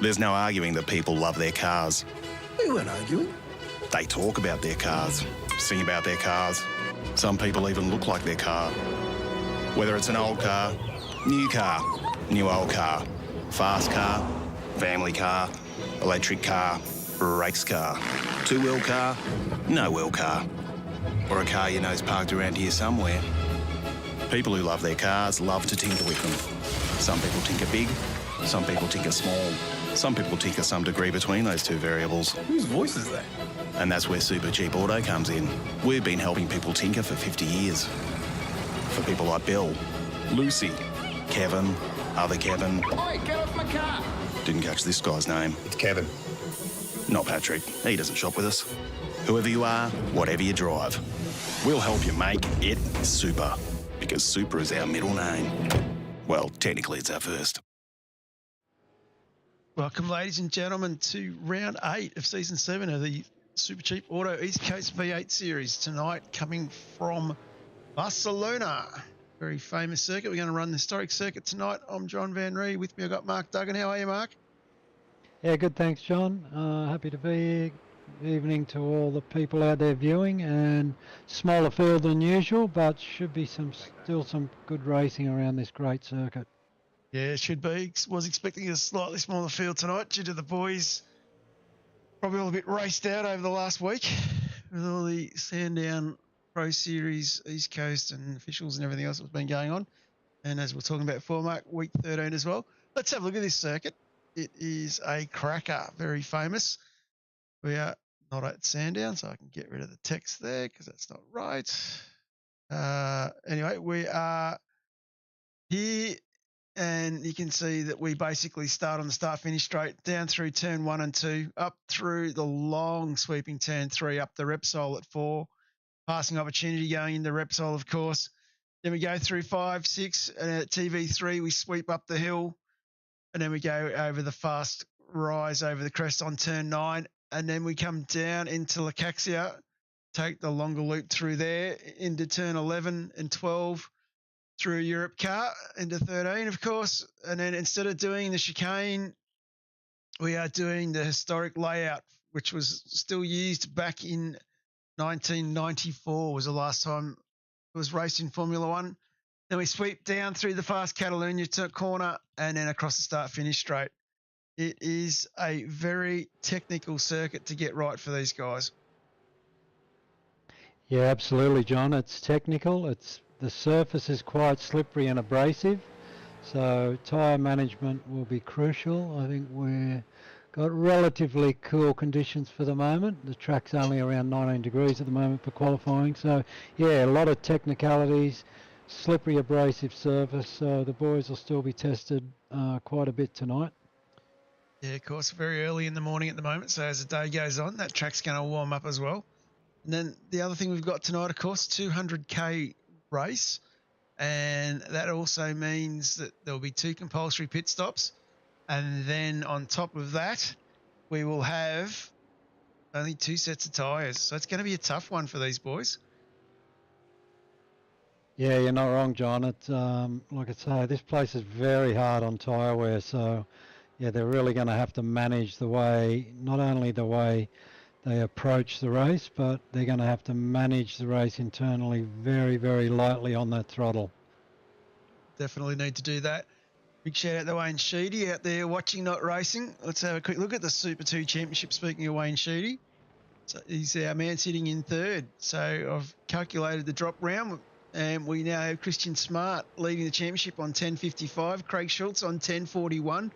There's no arguing that people love their cars. We weren't arguing. They talk about their cars, sing about their cars. Some people even look like their car. Whether it's an old car, new old car, fast car, family car, electric car, race car, two-wheel car, no-wheel car, or a car you know's parked around here somewhere. People who love their cars love to tinker with them. Some people tinker big, some people tinker small, some people tinker some degree between those two variables. Whose voice is that? And that's where Supercheap Auto comes in. We've been helping people tinker for 50 years. For people like Bill, Lucy, Kevin, other Kevin. Oi, get off my car! Didn't catch this guy's name. It's Kevin. Not Patrick. He doesn't shop with us. Whoever you are, whatever you drive, we'll help you make it super. Because Super is our middle name. Well, technically it's our first. Welcome, ladies and gentlemen, to round 8 of season 7 of the Supercheap Auto East Coast V8 series. Tonight, coming from Barcelona, very famous circuit. We're going to run the historic circuit tonight. I'm John Van Ree. With me, I've got Mark Duggan. How are you, Mark? Yeah, good. Thanks, John. Happy to be here. Evening to all the people out there viewing, and smaller field than usual, but should be still some good racing around this great circuit. Yeah, it should be. Was expecting a slightly smaller field tonight due to the boys probably all a bit raced out over the last week with all the Sandown Pro Series, East Coast and officials and everything else that's been going on. And as we're talking about before, Mark, week 13 as well. Let's have a look at this circuit. It is a cracker, very famous. We are not at Sandown, so I can get rid of the text there because that's not right. Anyway, we are here, and you can see that we basically start on the start-finish straight, down through turn 1 and 2, up through the long sweeping turn 3, up the Repsol at 4, passing opportunity going into Repsol, of course. Then we go through 5, 6, and at TV3 we sweep up the hill, and then we go over the fast rise over the crest on turn 9, and then we come down into Lacaxia, take the longer loop through there into turn 11 and 12, through Europe car into 13, of course. And then instead of doing the chicane, we are doing the historic layout, which was still used back in 1994 was the last time it was raced in Formula One. Then we sweep down through the fast Catalunya corner and then across the start-finish straight. It is a very technical circuit to get right for these guys. Yeah, absolutely, John. It's technical. The surface is quite slippery and abrasive, so tyre management will be crucial. I think we've got relatively cool conditions for the moment. The track's only around 19 degrees at the moment for qualifying, so yeah, a lot of technicalities, slippery abrasive surface, so the boys will still be tested quite a bit tonight. Yeah, of course, very early in the morning at the moment, so as the day goes on, that track's going to warm up as well. And then the other thing we've got tonight, of course, 200k race, and that also means that there will be 2 compulsory pit stops, and then on top of that we will have only 2 sets of tyres, so it's going to be a tough one for these boys. Yeah, you're not wrong, John. It's like I say, this place is very hard on tyre wear, so yeah, they're really going to have to manage not only the way they approach the race, but they're going to have to manage the race internally very, very lightly on that throttle. Definitely need to do that. Big shout out to Wayne Sheedy out there watching, not racing. Let's have a quick look at the Super 2 Championship. Speaking of Wayne Sheedy, so he's our man sitting in 3rd. So I've calculated the drop round, and we now have Christian Smart leading the championship on 10.55, Craig Schultz on 10.41,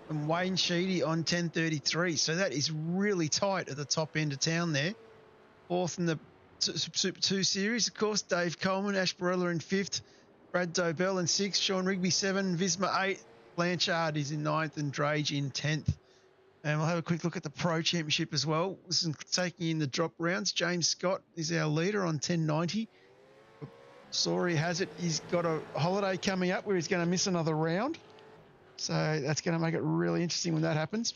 and Wayne Sheedy on 10.33. So that is really tight at the top end of town there. 4th in the Super 2 series, of course, Dave Coleman, Ash Borella in 5th, Brad Dobell in 6th, Sean Rigby 7, Visma 8, Blanchard is in 9th, and Drage in 10th. And we'll have a quick look at the Pro Championship as well. This is taking in the drop rounds. James Scott is our leader on 10.90. Story has it he's got a holiday coming up where he's going to miss another round. So that's going to make it really interesting when that happens.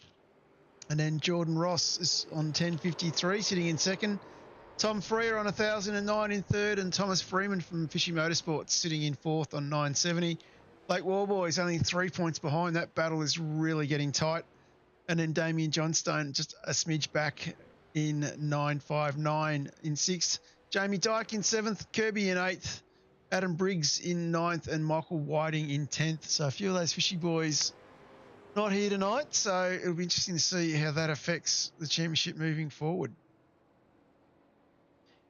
And then Jordan Ross is on 10.53, sitting in 2nd. Tom Freer on 1,009 in 3rd, and Thomas Freeman from Fishy Motorsports sitting in 4th on 970. Blake Warboy is only 3 points behind. That battle is really getting tight. And then Damien Johnstone just a smidge back in 9.59 in 6th. Jamie Dyke in 7th, Kirby in 8th, Adam Briggs in 9th, and Michael Whiting in 10th. So a few of those fishy boys not here tonight, so it'll be interesting to see how that affects the championship moving forward.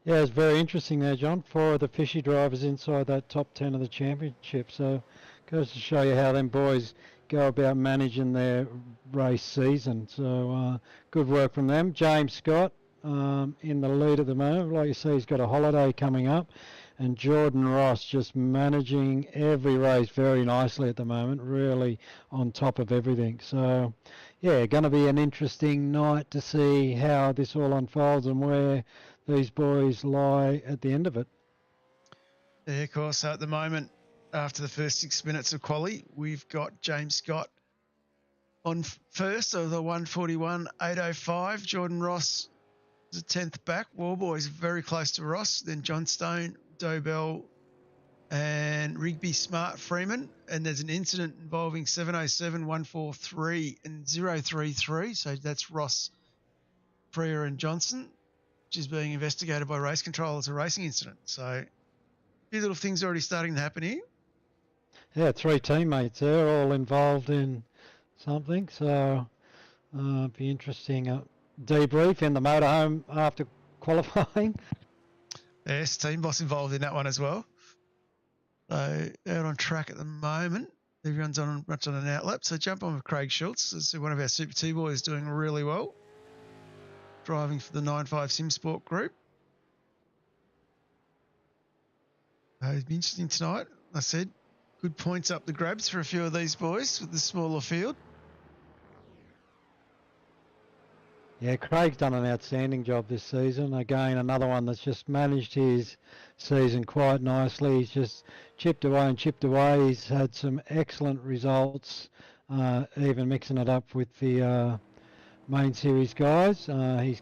Yeah, it's very interesting there, John. 4 of the fishy drivers inside that top 10 of the championship. So goes to show you how them boys go about managing their race season. So good work from them. James Scott in the lead at the moment. Like you say, he's got a holiday coming up. And Jordan Ross just managing every race very nicely at the moment, really on top of everything. So, yeah, going to be an interesting night to see how this all unfolds and where these boys lie at the end of it. Yeah, of course. So at the moment, after the first 6 minutes of quali, we've got James Scott on first of the 141.805. Jordan Ross is a 10th back. Warboy's very close to Ross. Then John Stone, Dobell, and Rigby, Smart, Freeman. And there's an incident involving 707, 143, and 033. So that's Ross, Freer, and Johnson, which is being investigated by race control as a racing incident. So a few little things already starting to happen here. Yeah, 3 teammates there, all involved in something. So be interesting debrief in the motorhome after qualifying. Yes, team boss involved in that one as well. So out on track at the moment. Everyone's on much on an outlap. So jump on with Craig Schultz. This is one of our Super T boys doing really well, driving for the 9.5 Sim Sport group. It'll be interesting tonight. I said good points up the grabs for a few of these boys with the smaller field. Yeah, Craig's done an outstanding job this season. Again, another one that's just managed his season quite nicely. He's just chipped away and chipped away. He's had some excellent results, even mixing it up with the main series guys. He's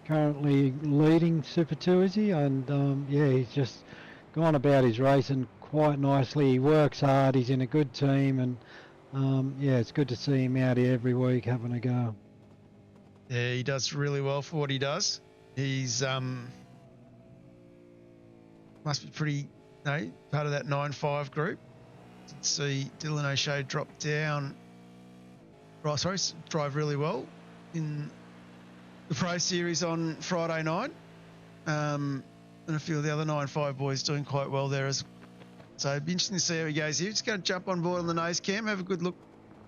currently leading Super 2, is he? And yeah, he's just gone about his racing quite nicely. He works hard. He's in a good team, and yeah, it's good to see him out here every week having a go. Yeah, he does really well for what he does. He's must be pretty, part of that 9.5 group. Did see Dylan O'Shea drop down. Right, sorry, drive really well in the Pro Series on Friday night. And a few of the other 9.5 boys doing quite well there. So it'd be interesting to see how he goes here. Just going to jump on board on the nose cam, have a good look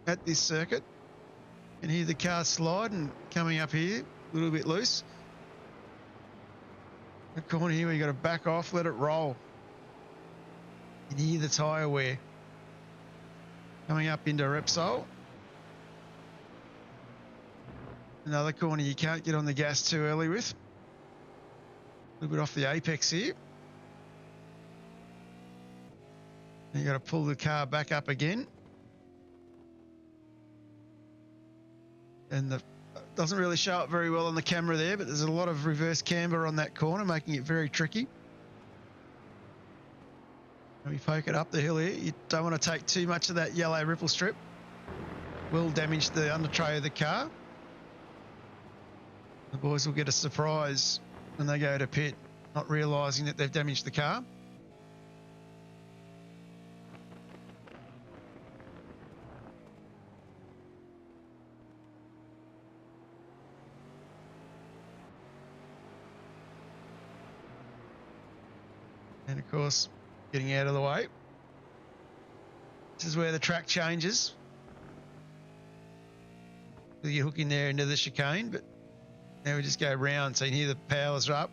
at this circuit. And hear the car slide and coming up here, a little bit loose. The corner here where you got to back off, let it roll. And hear the tyre wear. Coming up into Repsol. Another corner you can't get on the gas too early with. A little bit off the apex here. And you got to pull the car back up again. And the doesn't really show up very well on the camera there, but there's a lot of reverse camber on that corner, making it very tricky. When we poke it up the hill here, you don't want to take too much of that yellow ripple strip. Will damage the under tray of the car. The boys will get a surprise when they go to pit, not realising that they've damaged the car. And of course, getting out of the way. This is where the track changes. You hook in there into the chicane, but now we just go round. So you can hear the powers are up.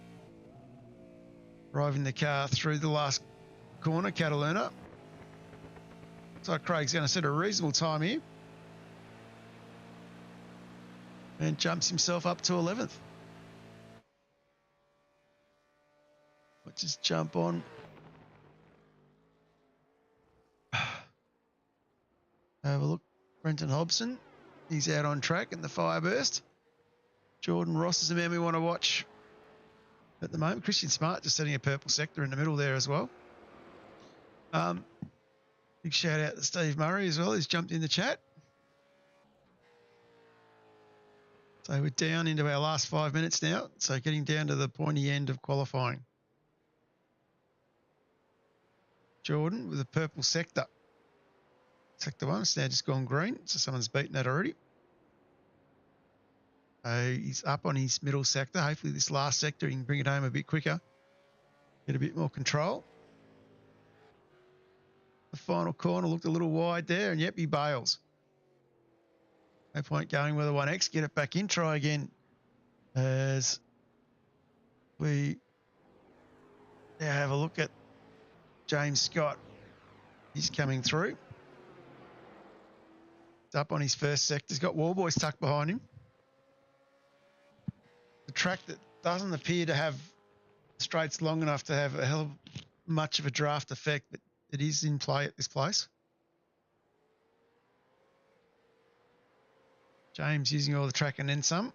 Driving the car through the last corner, Cataluna. So Craig's going to set a reasonable time here. And jumps himself up to 11th. Let's just jump on. Have a look. Brenton Hobson. He's out on track in the Fireburst. Jordan Ross is the man we want to watch at the moment. Christian Smart just setting a purple sector in the middle there as well. Big shout out to Steve Murray as well. He's jumped in the chat. So we're down into our last 5 minutes now. So getting down to the pointy end of qualifying. Jordan with a purple sector. Sector 1, it's now just gone green, so someone's beaten that already. He's up on his middle sector. Hopefully this last sector he can bring it home a bit quicker. Get a bit more control. The final corner looked a little wide there, and yep, he bails. No point going with a 1X. Get it back in, try again. As we now have a look at James Scott. He's coming through. He's up on his first sector. He's got Wallboys tucked behind him. The track that doesn't appear to have straights long enough to have a hell of much of a draft effect, but it is in play at this place. James using all the track and then some.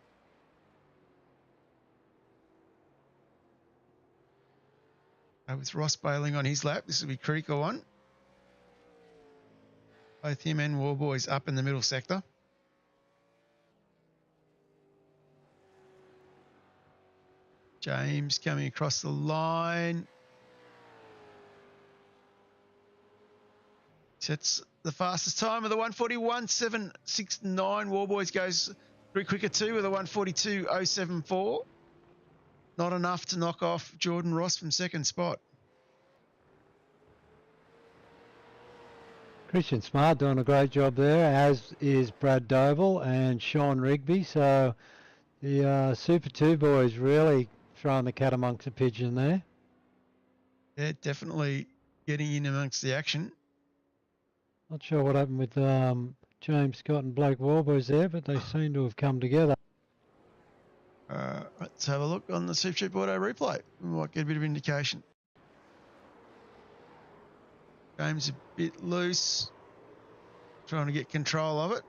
With Ross bailing on his lap, this will be a critical one. Both him and Warboys up in the middle sector. James coming across the line. Sets the fastest time of the 141.769. Warboys goes through quicker too with a 142.074. Not enough to knock off Jordan Ross from second spot. Christian Smart doing a great job there, as is Brad Doval and Sean Rigby. So the Super 2 boys really throwing the cat amongst the pigeon there. Yeah, definitely getting in amongst the action. Not sure what happened with James Scott and Blake Warboys there, but they seem to have come together. Let's have a look on the Supercheap Auto replay. We might get a bit of indication. James a bit loose. Trying to get control of it.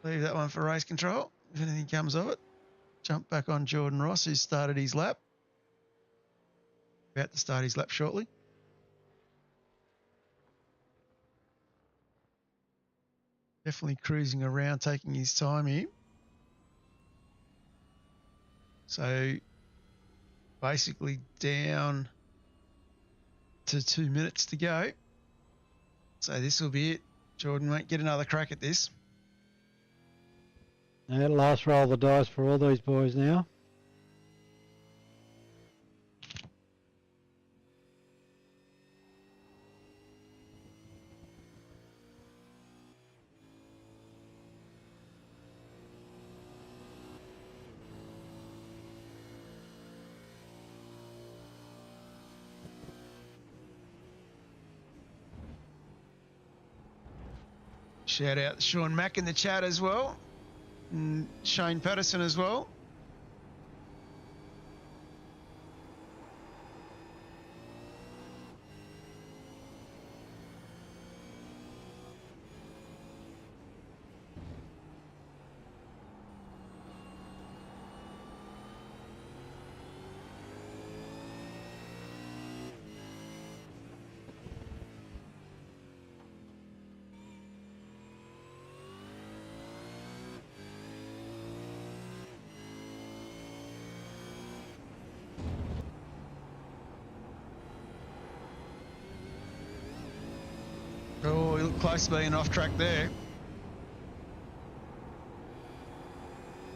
Leave that one for race control. If anything comes of it. Jump back on Jordan Ross, who's started his lap. About to start his lap shortly. Definitely cruising around, taking his time here. So basically down to 2 minutes to go. So this will be it. Jordan won't get another crack at this. Yeah, last roll of the dice for all these boys now. Shout out Sean Mack in the chat as well. And Shane Patterson as well. Oh, he looked close to being off track there.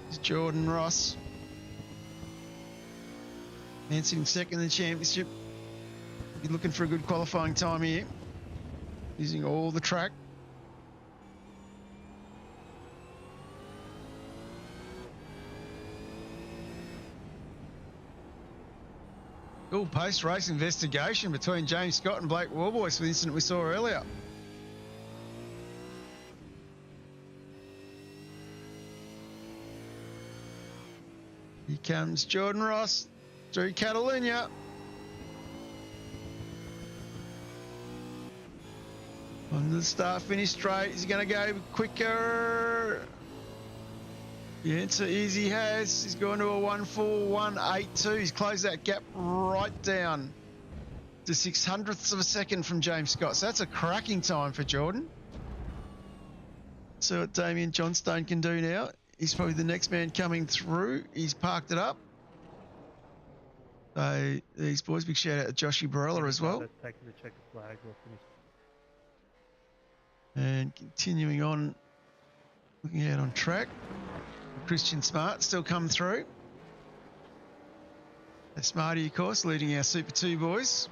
It's Jordan Ross. Man sitting second in the championship. He's looking for a good qualifying time here. Using all the track. Cool post-race investigation between James Scott and Blake Warboys for the incident we saw earlier. Here comes Jordan Ross through Catalunya. On the start-finish straight, is he going to go quicker? The answer is he has. He's going to a 141.82. He's closed that gap right down. to 0.06 of a second from James Scott. So that's a cracking time for Jordan. So what Damien Johnstone can do now. He's probably the next man coming through. He's parked it up. So these boys, big shout out to Joshy Borella as well. Taking the checkered flag. We'll finish. And continuing on, looking out on track. Christian Smart still come through. A Smarty, of course, leading our Super 2 boys.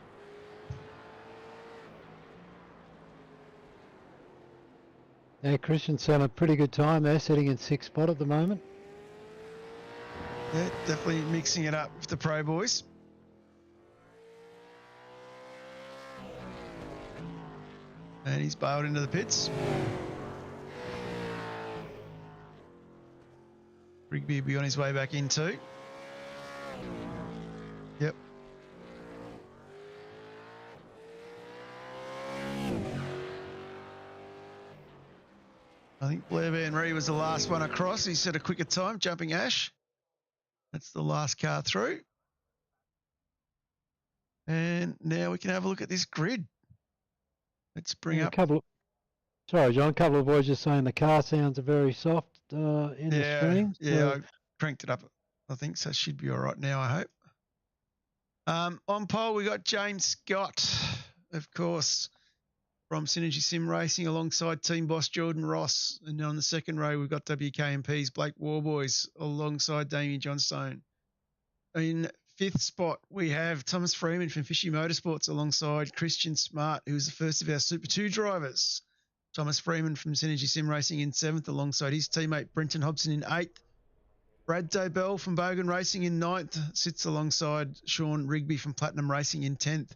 Yeah, Christian's had a pretty good time there, sitting in 6th spot at the moment. Yeah, definitely mixing it up with the pro boys. And he's bailed into the pits. Rigby will be on his way back in too. Yep. I think Blair Van Ree was the last one across. He set a quicker time, jumping Ash. That's the last car through. And now we can have a look at this grid. Let's bring up... Sorry, John, a couple of boys just saying the car sounds are very soft in the stream. Yeah, I cranked it up, I think, so it should be all right now, I hope. On pole, we got James Scott, of course, from Synergy Sim Racing alongside team boss Jordan Ross. And on the second row, we've got WK&P's Blake Warboys alongside Damien Johnstone. In 5th spot, we have Thomas Freeman from Fishy Motorsports alongside Christian Smart, who's the first of our Super 2 drivers. Thomas Freeman from Synergy Sim Racing in 7th alongside his teammate Brenton Hobson in 8th. Brad Dobell from Bogan Racing in 9th sits alongside Sean Rigby from Platinum Racing in 10th.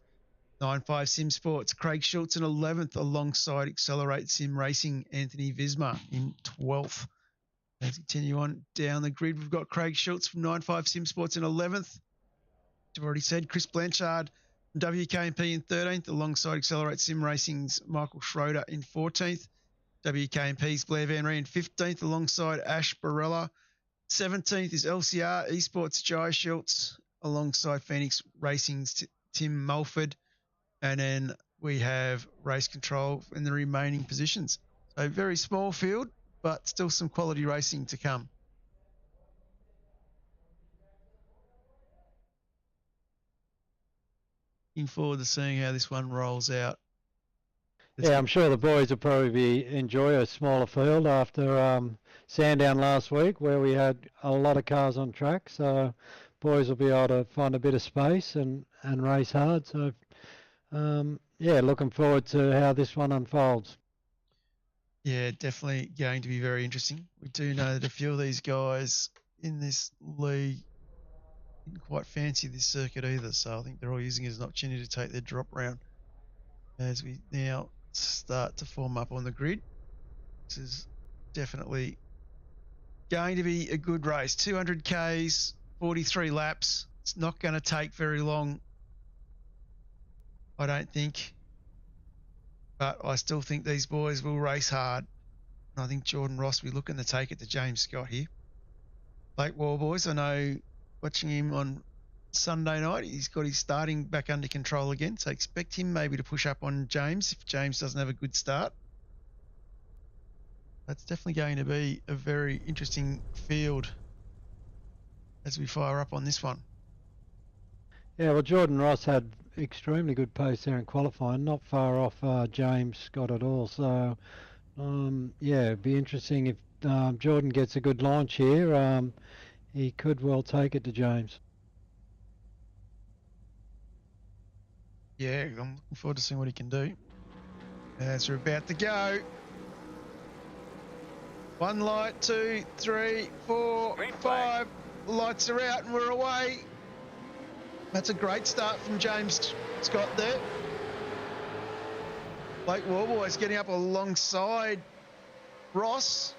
9.5 Sim Sports, Craig Schultz in 11th alongside Accelerate Sim Racing, Anthony Visma in 12th. Let's continue on down the grid. We've got Craig Schultz from 9.5 Sim Sports in 11th. I've already said Chris Blanchard from WK&P in 13th alongside Accelerate Sim Racing's Michael Schroeder in 14th. WK&P's Blair Van Ree in 15th alongside Ash Borella. 17th is LCR Esports Jai Schultz alongside Phoenix Racing's Tim Mulford. And then we have race control in the remaining positions. So very small field, but still some quality racing to come. Looking forward to seeing how this one rolls out. Yeah, I'm sure the boys will probably enjoy a smaller field after Sandown last week, where we had a lot of cars on track. So boys will be able to find a bit of space and race hard. So yeah, looking forward to how this one unfolds. Yeah, definitely going to be very interesting. We do know that a few of these guys in this league didn't quite fancy this circuit either, so I think they're all using it as an opportunity to take their drop round as we now start to form up on the grid. This is definitely going to be a good race. 200 Ks, 43 laps. It's not going to take very long, I don't think. But I still think these boys will race hard. And I think Jordan Ross will be looking to take it to James Scott here. Blake Warboys, I know watching him on Sunday night, he's got his starting back under control again. So expect him maybe to push up on James if James doesn't have a good start. That's definitely going to be a very interesting field as we fire up on this one. Yeah, well, Jordan Ross had extremely good pace there in qualifying, not far off James Scott at all. So, yeah, it'd be interesting if Jordan gets a good launch here. He could well take it to James. Yeah, I'm looking forward to seeing what he can do. As we're about to go. 1 light, 2, 3, 4, 5. Lights are out and we're away. That's a great start from James Scott there. Blake Warboys getting up alongside Ross.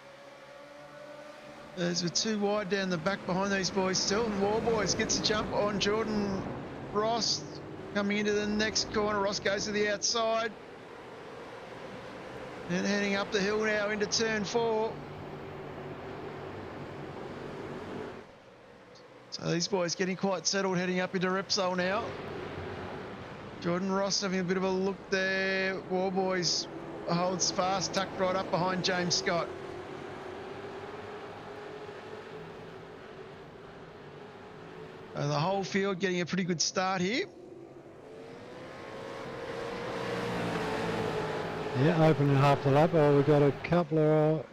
There's a 2 wide down the back behind these boys still. And Warboys gets a jump on Jordan Ross. Coming into the next corner, Ross goes to the outside. And heading up the hill now into turn 4. So these boys getting quite settled, heading up into Repsol now. Jordan Ross having a bit of a look there. Warboys holds fast, tucked right up behind James Scott. The whole field getting a pretty good start here. Yeah, opening half the lap. Oh, we've got a couple of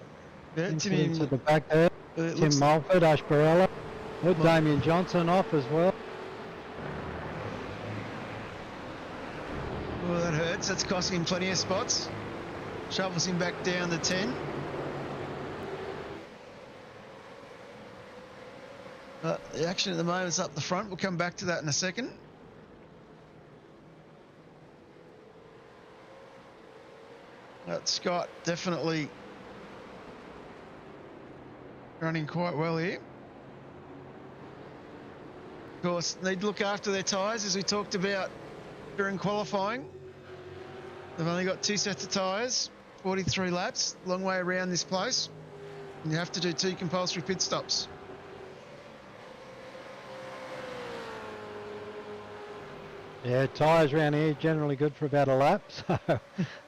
Timmy, to the back there. Tim Mulford, Ash Borella. With Damien Johnson off as well. Oh, that hurts. That's costing him plenty of spots. Shovels him back down to 10. The action at the moment is up the front. We'll come back to that in a second. Scott definitely running quite well here. Of course, need to look after their tyres, as we talked about during qualifying. They've only got 2 sets of tyres, 43 laps, long way around this place. And you have to do 2 compulsory pit stops. Yeah, tyres around here generally good for about a lap. So,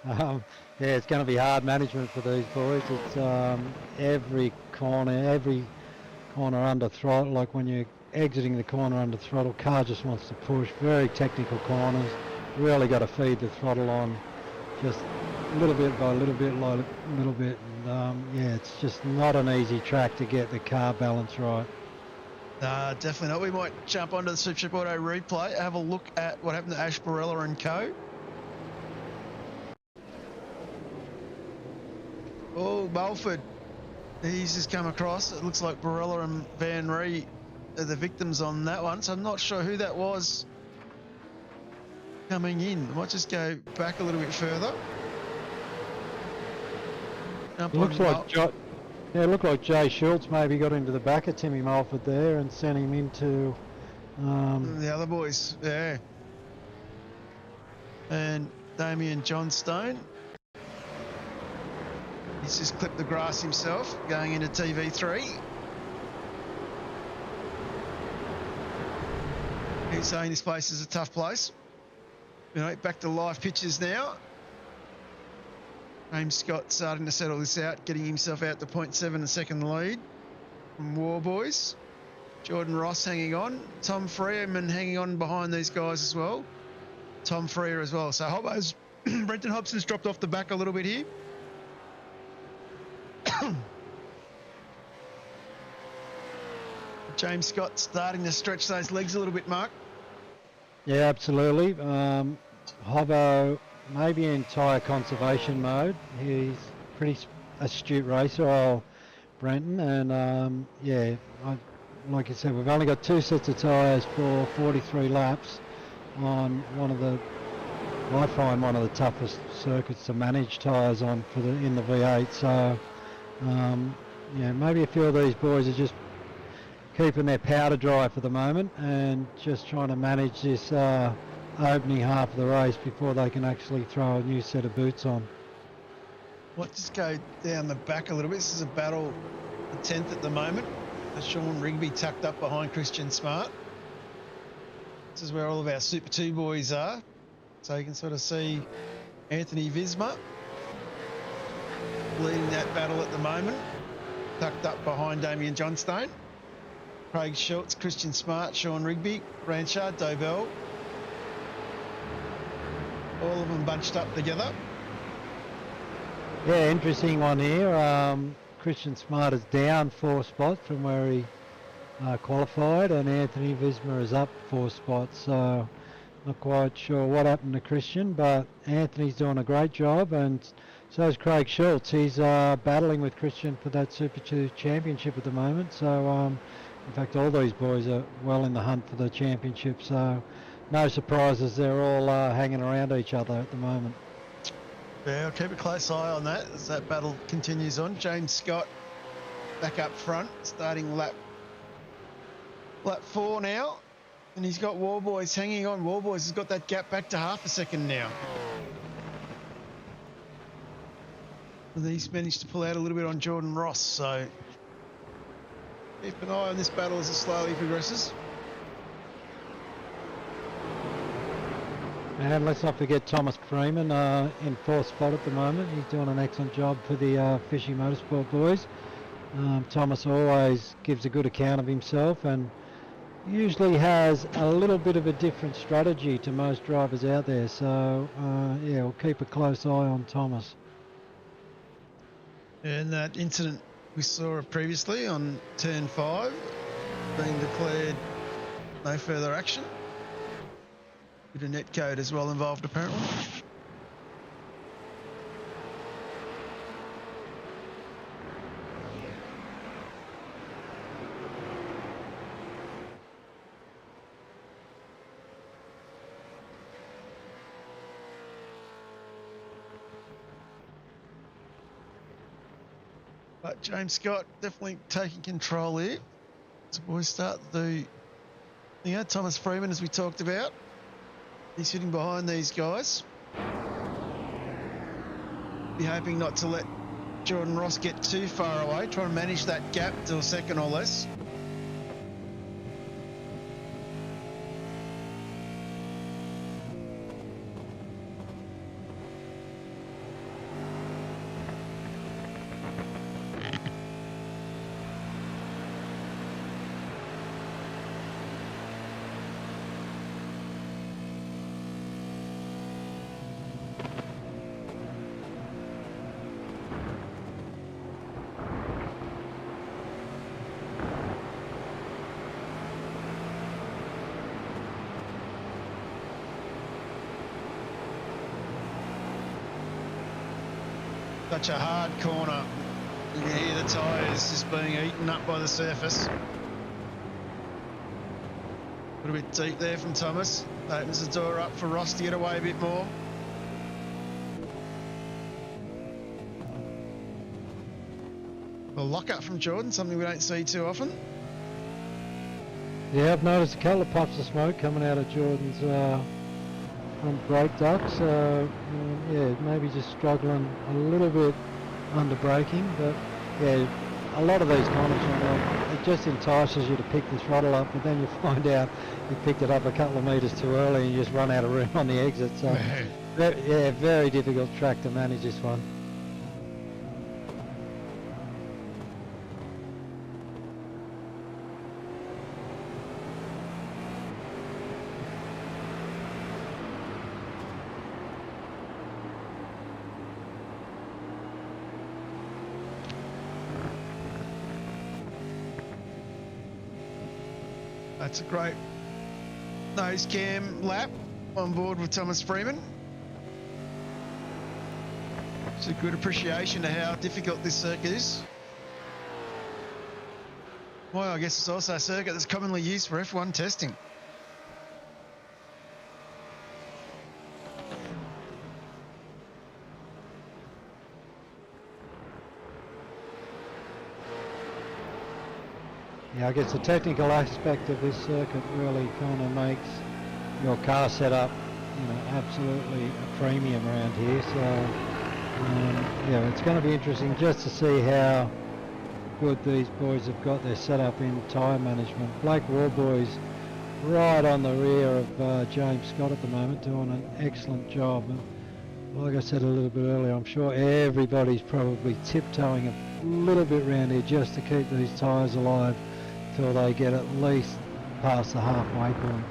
yeah, it's going to be hard management for these boys. It's every corner under throttle. Like when you're exiting the corner under throttle, car just wants to push. Very technical corners. Really got to feed the throttle on, just little bit by little bit, like little bit. And yeah, it's just not an easy track to get the car balance right. Definitely not. We might jump onto the Supercheap Auto replay, have a look at what happened to Ash Borella and co. Oh, Mulford. He's just come across. It looks like Borella and Van Ree are the victims on that one, so I'm not sure who that was coming in. I might just go back a little bit further. It looks like it looked like Jay Schultz maybe got into the back of Timmy Mulford there and sent him into the other boys, yeah. And Damien Johnstone. He's just clipped the grass himself, going into TV3. He's saying this place is a tough place. You know, back to live pitches now. James Scott starting to settle this out, getting himself out to 0.7 a second lead from Warboys. Jordan Ross hanging on. Tom Freeman hanging on behind these guys as well. Tom Freer as well. So Hobbo's Brenton Hobson's dropped off the back a little bit here. James Scott starting to stretch those legs a little bit, Mark. Yeah, absolutely. Hobbo maybe in tyre conservation mode. He's pretty astute racer, Brenton, and yeah, like you said, we've only got 2 sets of tyres for 43 laps on I find one of the toughest circuits to manage tyres on in the V8. So yeah, maybe a few of these boys are just keeping their powder dry for the moment and just trying to manage this opening half of the race before they can actually throw a new set of boots on. Let's just go down the back a little bit. This is a battle, the 10th at the moment. Sean Rigby tucked up behind Christian Smart. This is where all of our Super 2 boys are. So you can sort of see Anthony Visma leading that battle at the moment, tucked up behind Damien Johnstone. Craig Schultz, Christian Smart, Sean Rigby, Branchard, Dobell. All of them bunched up together. Yeah, interesting one here. Christian Smart is down 4 spots from where he qualified, and Anthony Visma is up 4 spots. So not quite sure what happened to Christian, but Anthony's doing a great job, and so is Craig Schultz. He's battling with Christian for that Super 2 championship at the moment. So in fact, all these boys are well in the hunt for the championship. So no surprises, they're all hanging around each other at the moment. Yeah, I'll keep a close eye on that as that battle continues on. James Scott back up front, starting lap 4 now. And he's got Warboys hanging on. Warboys has got that gap back to half a second now. And he's managed to pull out a little bit on Jordan Ross, so keep an eye on this battle as it slowly progresses. And let's not forget Thomas Freeman in fourth spot at the moment. He's doing an excellent job for the Fishy Motorsport boys. Thomas always gives a good account of himself and usually has a little bit of a different strategy to most drivers out there. So, yeah, we'll keep a close eye on Thomas. And that incident we saw previously on turn 5 being declared no further action. Bit of net code as well involved apparently. But James Scott definitely taking control here. So boys start the Thomas Freeman, as we talked about. He's sitting behind these guys. Be hoping not to let Jordan Ross get too far away. Trying to manage that gap to a second or less. Such a hard corner. You can hear the tyres just being eaten up by the surface. A little bit deep there from Thomas. Opens the door up for Ross to get away a bit more. A lock-up from Jordan, something we don't see too often. Yeah, I've noticed a couple of puffs of smoke coming out of Jordan's front brake ducts. Yeah, maybe just struggling a little bit under braking, but yeah, a lot of these corners, it just entices you to pick the throttle up, but then you find out you picked it up a couple of metres too early and you just run out of room on the exit. So yeah, very difficult track to manage this one. That's a great nose cam lap on board with Thomas Freeman. It's a good appreciation of how difficult this circuit is. Well, I guess it's also a circuit that's commonly used for F1 testing. Yeah, I guess the technical aspect of this circuit really kind of makes your car setup, absolutely a premium around here. So, yeah, it's going to be interesting just to see how good these boys have got their setup in tyre management. Blake Warboy's right on the rear of James Scott at the moment, doing an excellent job. And like I said a little bit earlier, I'm sure everybody's probably tiptoeing a little bit around here just to keep these tyres alive till they get at least past the halfway point.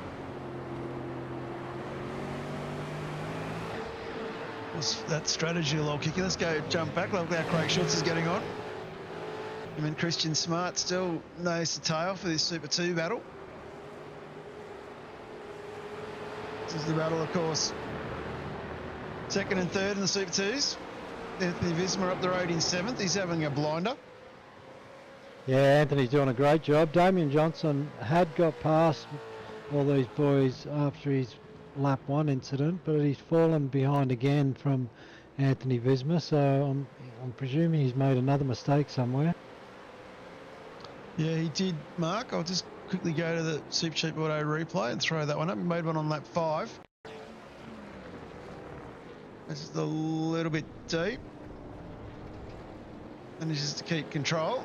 That strategy will all kick in. Let's go jump back. Look how Craig Schultz is getting on. Him and Christian Smart still nose to tail for this Super 2 battle. This is the battle, of course. Second and third in the Super 2s. Anthony Visma up the road in 7th. He's having a blinder. Yeah, Anthony's doing a great job. Damien Johnson had got past all these boys after his lap 1 incident, but he's fallen behind again from Anthony Visma, so I'm presuming he's made another mistake somewhere. Yeah, he did, Mark. I'll just quickly go to the Supercheap Auto replay and throw that one up. He made one on lap 5. This is a little bit deep. Manages to keep control.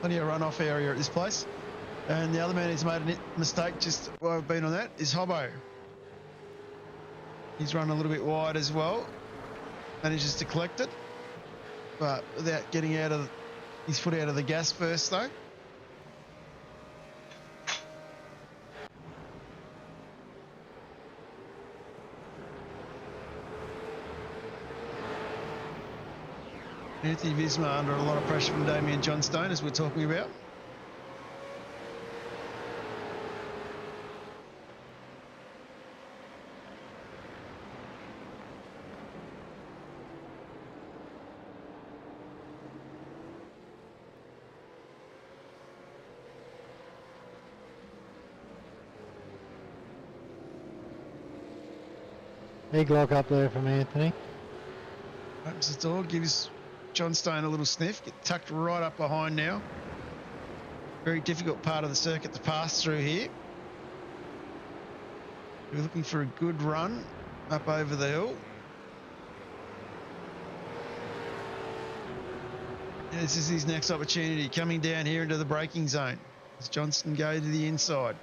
Plenty of runoff area at this place. And the other man who's made a mistake just while I've been on that is Hobbo. He's run a little bit wide as well. Manages to collect it, but without getting out of his foot out of the gas first though. Anthony Visma under a lot of pressure from Damien Johnstone, as we're talking about. Big lock up there from Anthony. Opens the door, gives Johnstone a little sniff. Get tucked right up behind now. Very difficult part of the circuit to pass through here. We're looking for a good run up over the hill. Yeah, this is his next opportunity, coming down here into the braking zone as Johnston go to the inside.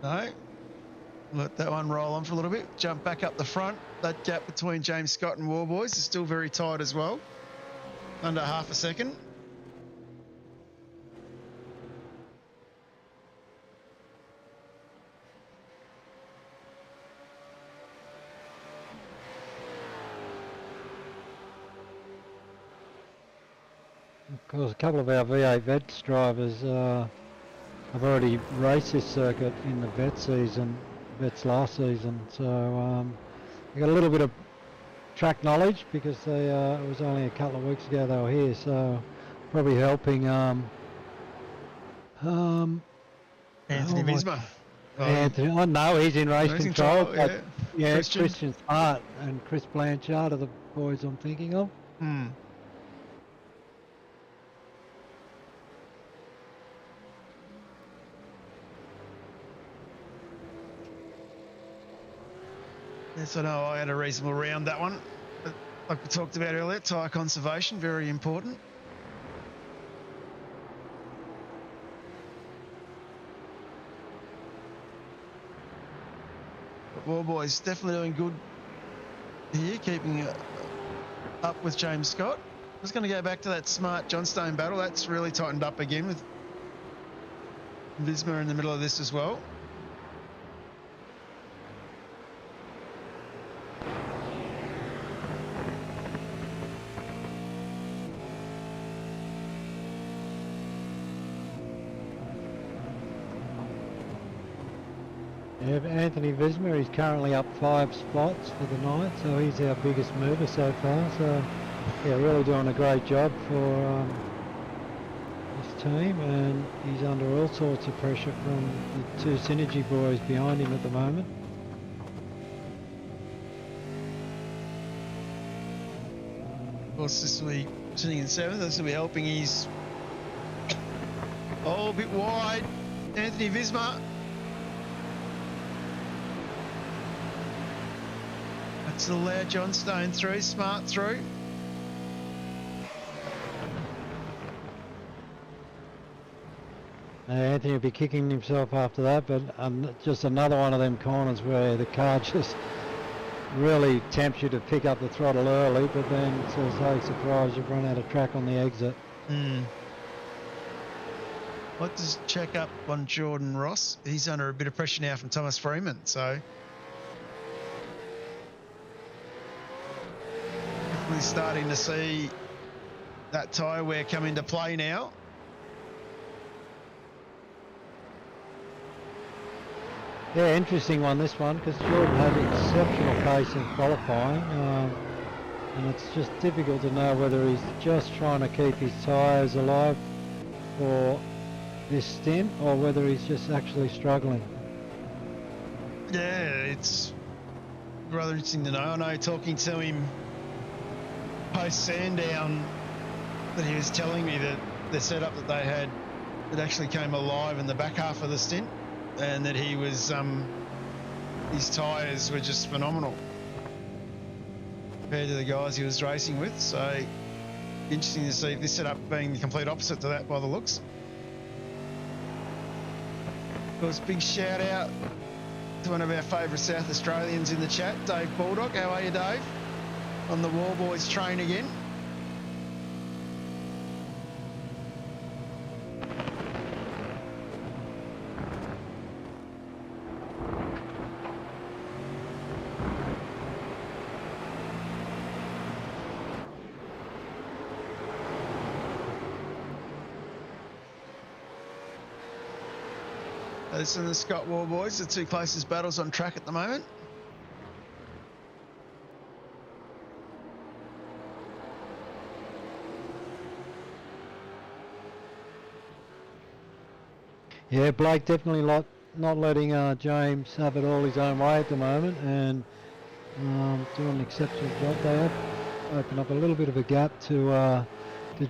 No. Let that one roll on for a little bit. Jump back up the front. That gap between James Scott and Warboys is still very tight as well. Under half a second. Of course, a couple of our V8's drivers have already raced this circuit in the Vets last season, so they got a little bit of track knowledge because they it was only a couple of weeks ago they were here, so probably helping Anthony Visma. Anthony, oh no, he's in race control. But, yeah, Christian Smart and Chris Blanchard are the boys I'm thinking of. Yes, I know I had a reasonable round that one. But like we talked about earlier, tyre conservation, very important. But Warboys definitely doing good here, keeping up with James Scott. Just going to go back to that Smart Johnstone battle. That's really tightened up again with Visma in the middle of this as well. Yeah, Anthony Visma, he's currently up 5 spots for the night, so he's our biggest mover so far. So, yeah, really doing a great job for his team, and he's under all sorts of pressure from the 2 Synergy boys behind him at the moment. Of course, this will be sitting in 7th. This will be helping his... Oh, a bit wide. Anthony Visma. That's allowed Johnstone through, Smart through. Anthony will be kicking himself after that, but just another one of them corners where the car just really tempts you to pick up the throttle early, but then says, hey, surprise, you've run out of track on the exit. What does check up on Jordan Ross? He's under a bit of pressure now from Thomas Freeman, so definitely starting to see that tyre wear come into play now. Yeah, interesting one, this one, because Jordan had exceptional pace in qualifying, and it's just difficult to know whether he's just trying to keep his tyres alive for this stint or whether he's just actually struggling. Yeah, it's rather interesting to know. I know talking to him post Sandown that he was telling me that the setup that they had, it actually came alive in the back half of the stint, and that he was his tyres were just phenomenal compared to the guys he was racing with. So interesting to see this setup being the complete opposite to that by the looks. Of course, big shout out to one of our favourite South Australians in the chat, Dave Baldock. How are you, Dave? On the War Boys train again. This and the Scott War Boys, the two closest battles on track at the moment. Yeah, Blake definitely not letting James have it all his own way at the moment, and doing an exceptional job there. Open up a little bit of a gap to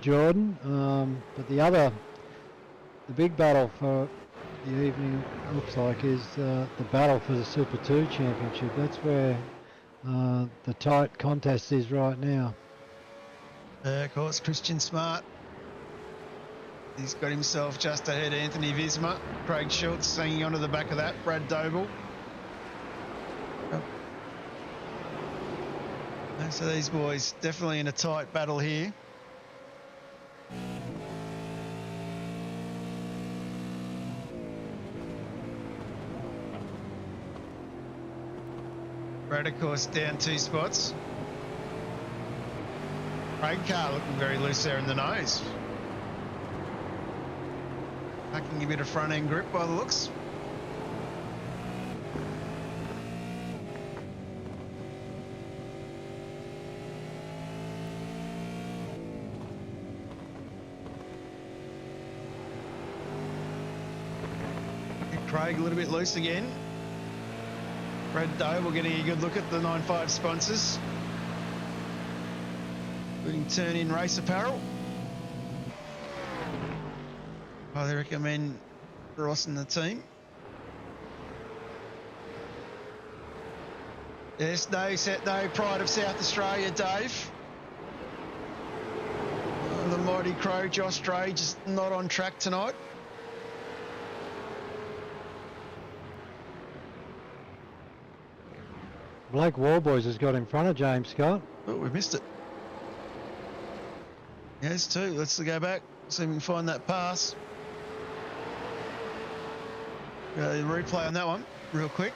Jordan, but the big battle for the evening looks like is the battle for the Super 2 Championship. That's where the tight contest is right now. Of course, Christian Smart. He's got himself just ahead of Anthony Visma. Craig Schultz hanging onto the back of that. Brad Doble. So these boys definitely in a tight battle here. Brad, of course, down 2 spots. Craig car looking very loose there in the nose. Packing a bit of front end grip by the looks. Craig a little bit loose again. Brad Doble getting a good look at the 9.5 sponsors, including Turn In Race Apparel. Highly recommend Ross and the team. Yes, Dave, Dave, pride of South Australia, Dave. The mighty Crow, Josh Dray, just not on track tonight. Blake Warboys has got in front of James Scott. Oh, we missed it. Yes, too. Let's go back, see if we can find that pass. The replay on that one, real quick.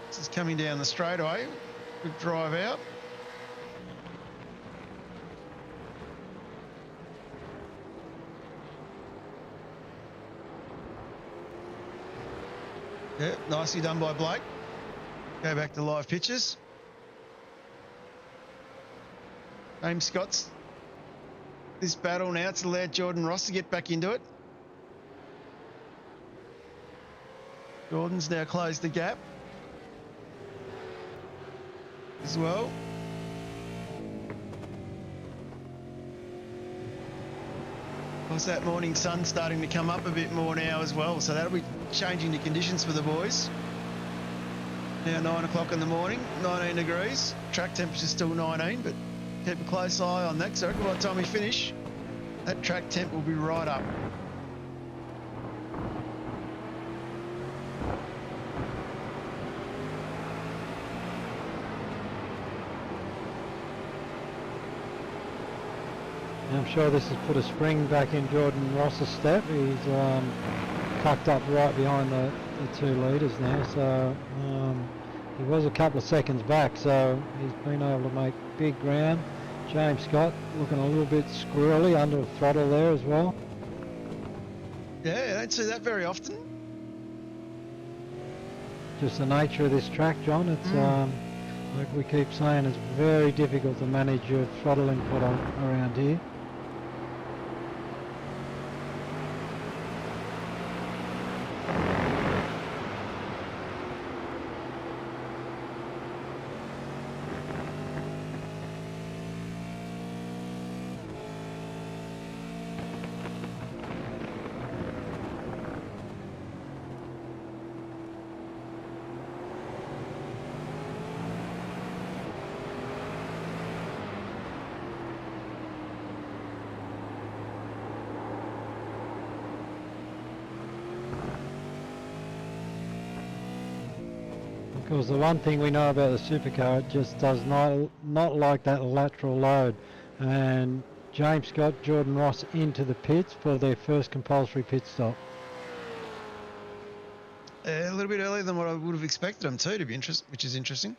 This is coming down the straightaway. Good drive out. Yeah, nicely done by Blake. Go back to live pictures. James Scott's this battle now. It's allowed Jordan Ross to get back into it. Jordan's now closed the gap as well. Of course, that morning sun starting to come up a bit more now as well, so that'll be changing the conditions for the boys. Now 9 o'clock in the morning, 19 degrees. Track temperature's still 19, but keep a close eye on that, because I reckon by the time we finish, that track temp will be right up. I'm sure this has put a spring back in Jordan Ross's step. He's tucked up right behind the 2 leaders now, so he was a couple of seconds back, so he's been able to make big ground. James Scott looking a little bit squirrely under the throttle there as well. Yeah, I don't see that very often. Just the nature of this track, John. It's like we keep saying, it's very difficult to manage your throttle input around here. Because the one thing we know about the supercar, it just does not like that lateral load. And James Scott, Jordan Ross into the pits for their first compulsory pit stop. A little bit earlier than what I would have expected them to be which is interesting.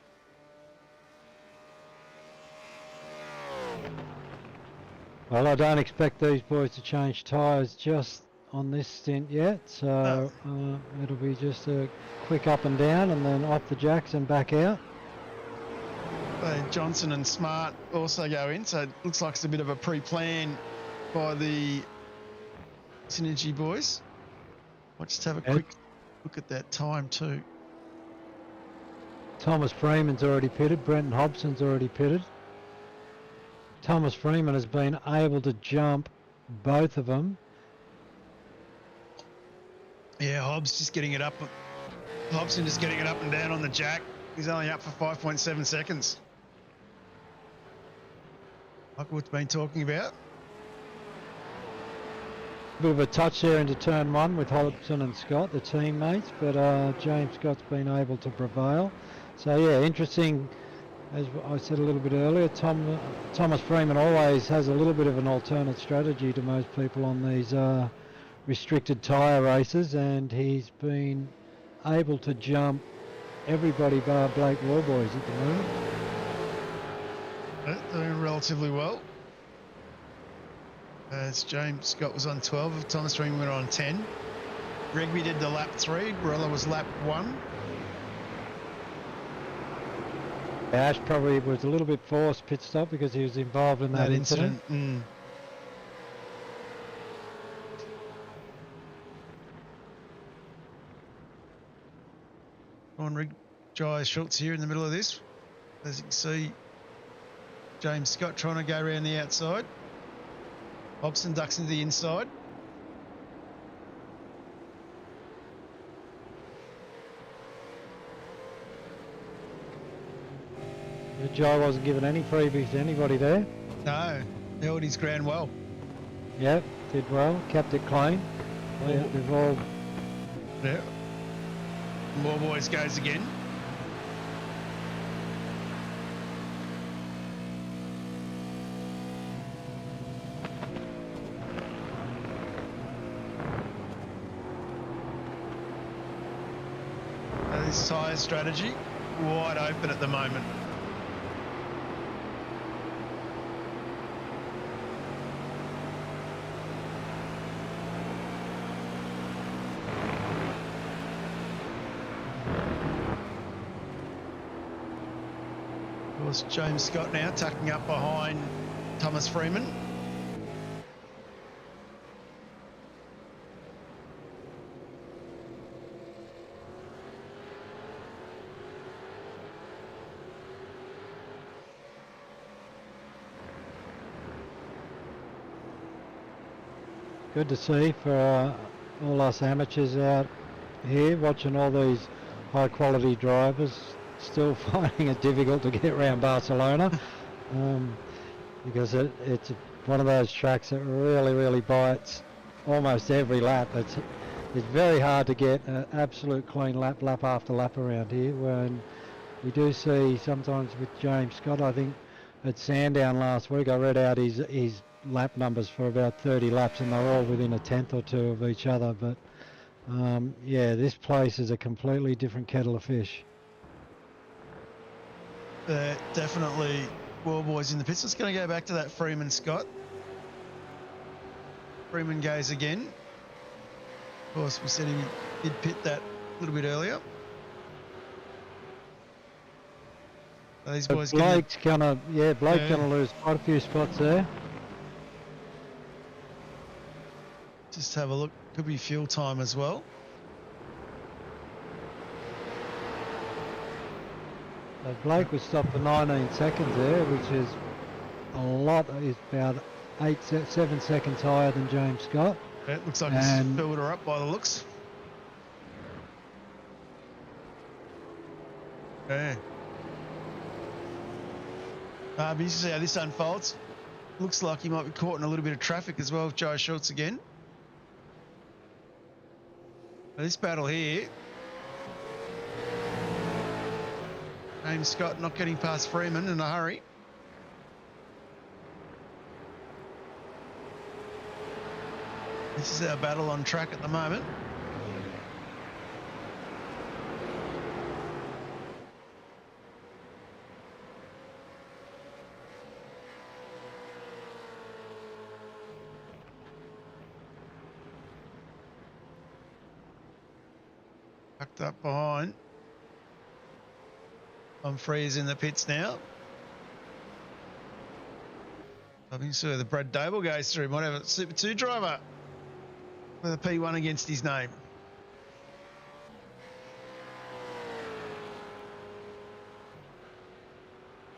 Well, I don't expect these boys to change tyres just on this stint yet, so it'll be just a quick up and down and then off the jacks and back out. Johnson and Smart also go in, so it looks like it's a bit of a pre-plan by the Synergy boys. I'll just have a quick look at that time too. Thomas Freeman's already pitted, Brenton Hobson's already pitted. Thomas Freeman has been able to jump both of them. Yeah, Hobson just getting it up and down on the jack. He's only up for 5.7 seconds. Like what's been talking about. Bit of a touch there into turn one with Hobson and Scott, the teammates, but James Scott's been able to prevail. So yeah, interesting. As I said a little bit earlier, Thomas Freeman always has a little bit of an alternate strategy to most people on these restricted tyre races, and he's been able to jump everybody bar Blake Warboys at the moment. Doing relatively well. As James Scott was on 12, Thomas Freeman went on 10. Rigby did the lap 3, Borella was lap 1. Ash probably was a little bit forced pit stop because he was involved in that incident. On Jai Schultz here in the middle of this. As you can see, James Scott trying to go around the outside. Hobson ducks into the inside. Jai wasn't given any freebies to anybody there. No, held his ground well. Yep, did well, kept it clean. They've all... Yeah. More boys goes again. This tyre strategy wide open at the moment. Of course, James Scott now tucking up behind Thomas Freeman. Good to see for all us amateurs out here watching all these high quality drivers still finding it difficult to get around Barcelona because it's one of those tracks that really bites almost every lap. It's very hard to get an absolute clean lap after lap around here, when we do see sometimes with James Scott. I think at Sandown last week I read out his lap numbers for about 30 laps and they're all within a tenth or two of each other, but yeah, this place is a completely different kettle of fish. Definitely World Boys in the pits. Let's going to go back to that Freeman Scott. Freeman goes again. Of course, we said he did pit that a little bit earlier. So these boys Blake's gonna lose quite a few spots there. Just have a look. Could be fuel time as well. So Blake was stopped for 19 seconds there, which is a lot. Is about 7 seconds higher than James Scott. Yeah, it looks like he's filled her up by the looks. Yeah. But you see how this unfolds. Looks like he might be caught in a little bit of traffic as well with Joe Schultz again. This battle here, James Scott not getting past Freeman in a hurry. This is our battle on track at the moment. Tucked up behind. Free in the pits now. I think so. The Brad Dable goes through. Might have a Super 2 driver with a P1 against his name.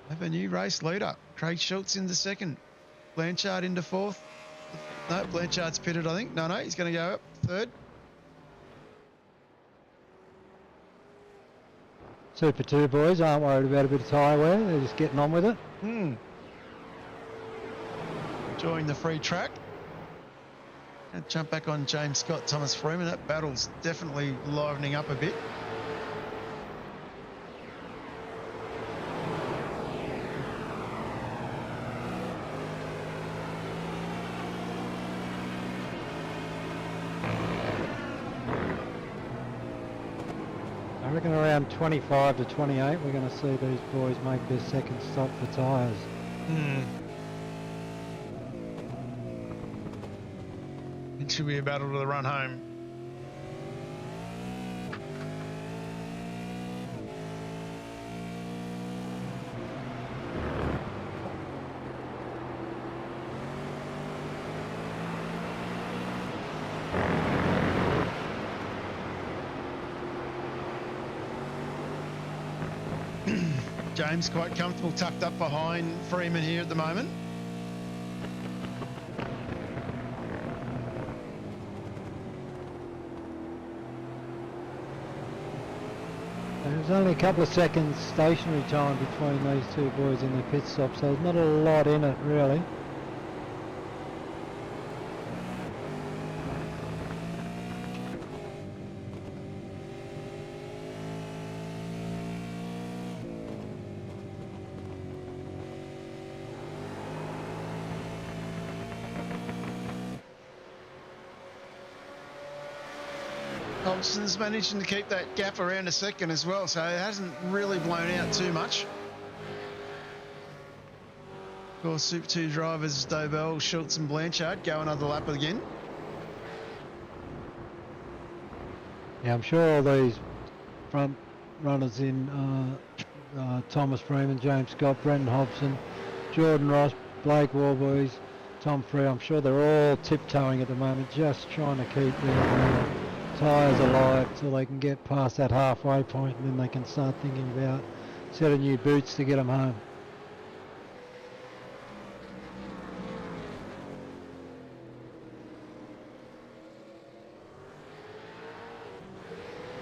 Have a new race leader. Craig Schultz into second. Blanchard into fourth. No, Blanchard's pitted, I think. No, he's going to go up third. Super 2 boys aren't worried about a bit of tyre wear. They're just getting on with it. Enjoying the free track. And jump back on James Scott, Thomas Freeman. That battle's definitely livening up a bit. I reckon around 25 to 28 we're going to see these boys make their second stop for tyres. It should be a battle to the run home. James quite comfortable tucked up behind Freeman here at the moment. There's only a couple of seconds stationary time between these two boys in their pit stop, so there's not a lot in it really. Thompson's managing to keep that gap around a second as well, so it hasn't really blown out too much. Of course, Super 2 drivers Dobell, Schultz and Blanchard go another lap again. Yeah, I'm sure all these front runners in Thomas Freeman, James Scott, Brendan Hobson, Jordan Ross, Blake Warboys, Tom Free, I'm sure they're all tiptoeing at the moment, just trying to keep their tyres alive till they can get past that halfway point, and then they can start thinking about a set of new boots to get them home.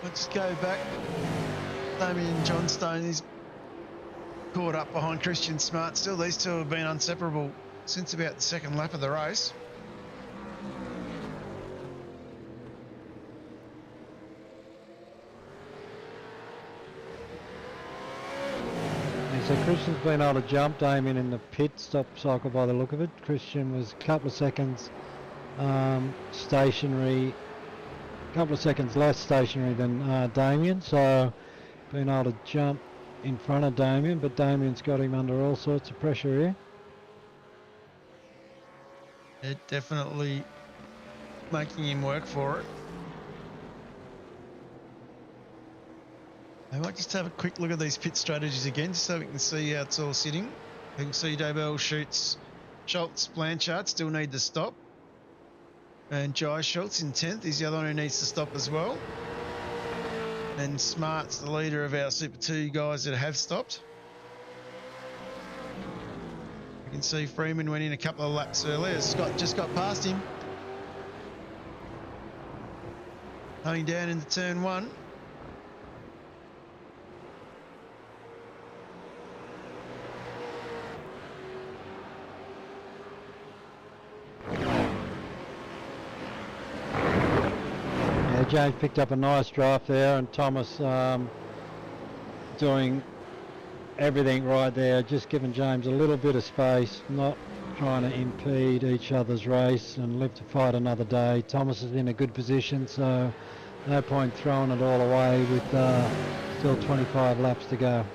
Let's go back. Damien Johnstone is caught up behind Christian Smart. Still, these two have been inseparable since about the second lap of the race. So Christian's been able to jump Damien in the pit stop cycle by the look of it. Christian was a couple of seconds stationary, a couple of seconds less stationary than Damien, so been able to jump in front of Damien, but Damien's got him under all sorts of pressure here. It definitely making him work for it. I might just have a quick look at these pit strategies again, just so we can see how it's all sitting. You can see Dobell, Schultz, Blanchard still need to stop. And Jai Schultz in 10th, he's the other one who needs to stop as well. And Smart's the leader of our Super 2 guys that have stopped. You can see Freeman went in a couple of laps earlier. Scott just got past him. Coming down into turn 1. James picked up a nice draft there, and Thomas doing everything right there, just giving James a little bit of space, not trying to impede each other's race and live to fight another day. Thomas is in a good position, so no point throwing it all away with still 25 laps to go.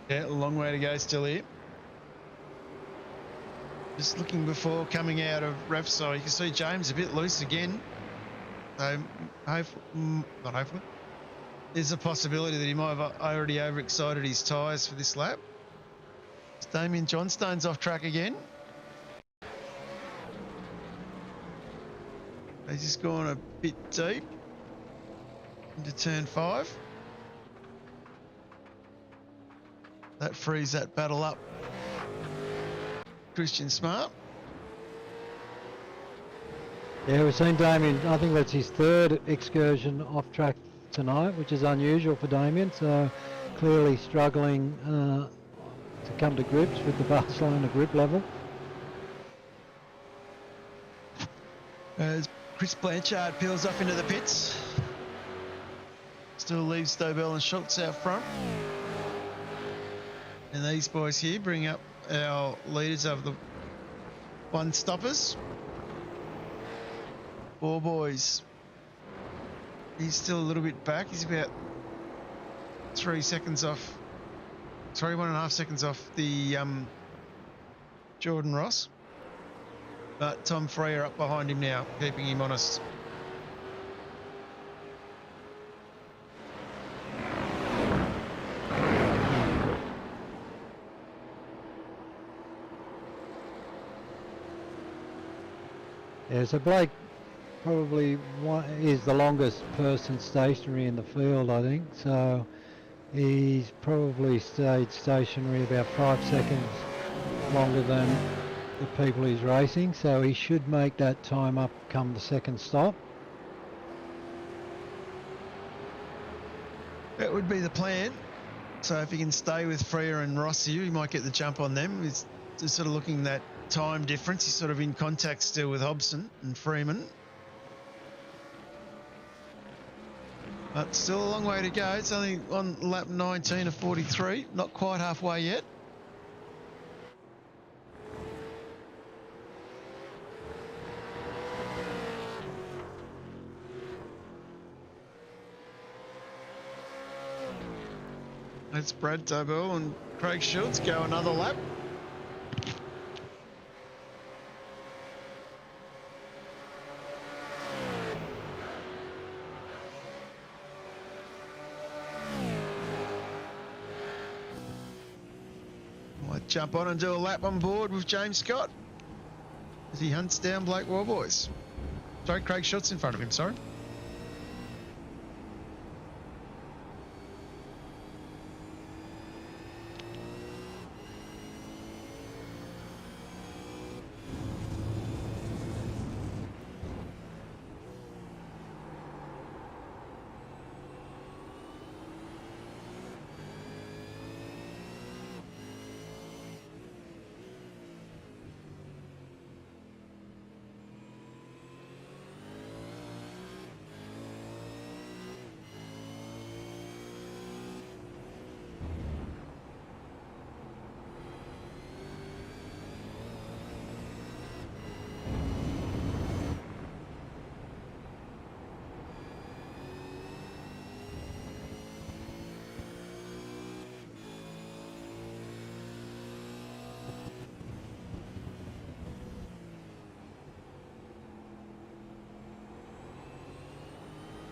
Yeah, a long way to go still here. Just looking before coming out of ref side, you can see James a bit loose again. So not hopefully. There's a possibility that he might have already overexcited his tyres for this lap. Damien Johnstone's off track again. He's just gone a bit deep into turn 5. That frees that battle up. Christian Smart. Yeah, we've seen Damien, I think that's his third excursion off track tonight, which is unusual for Damien, so clearly struggling to come to grips with the Barcelona grip level. As Chris Blanchard peels off into the pits. Still leaves Stobel and Schultz out front. And these boys here bring up our leaders of the one-stoppers. 4 boys. He's still a little bit back. He's about 3 seconds off. Sorry, 1.5 seconds off the Jordan Ross. But Tom Freya up behind him now, keeping him honest. Yeah, so Blake probably is the longest person stationary in the field, I think. So he's probably stayed stationary about 5 seconds longer than the people he's racing. So he should make that time up come the second stop. That would be the plan. So if he can stay with Freya and Ross here, he might get the jump on them. It's just sort of looking at that time difference. He's sort of in contact still with Hobson and Freeman. But still a long way to go. It's only on lap 19 of 43. Not quite halfway yet. That's Brad Tobel and Craig Schultz go another lap. Might jump on and do a lap on board with James Scott as he hunts down Blake Warboys. Sorry, Craig Schultz in front of him, sorry.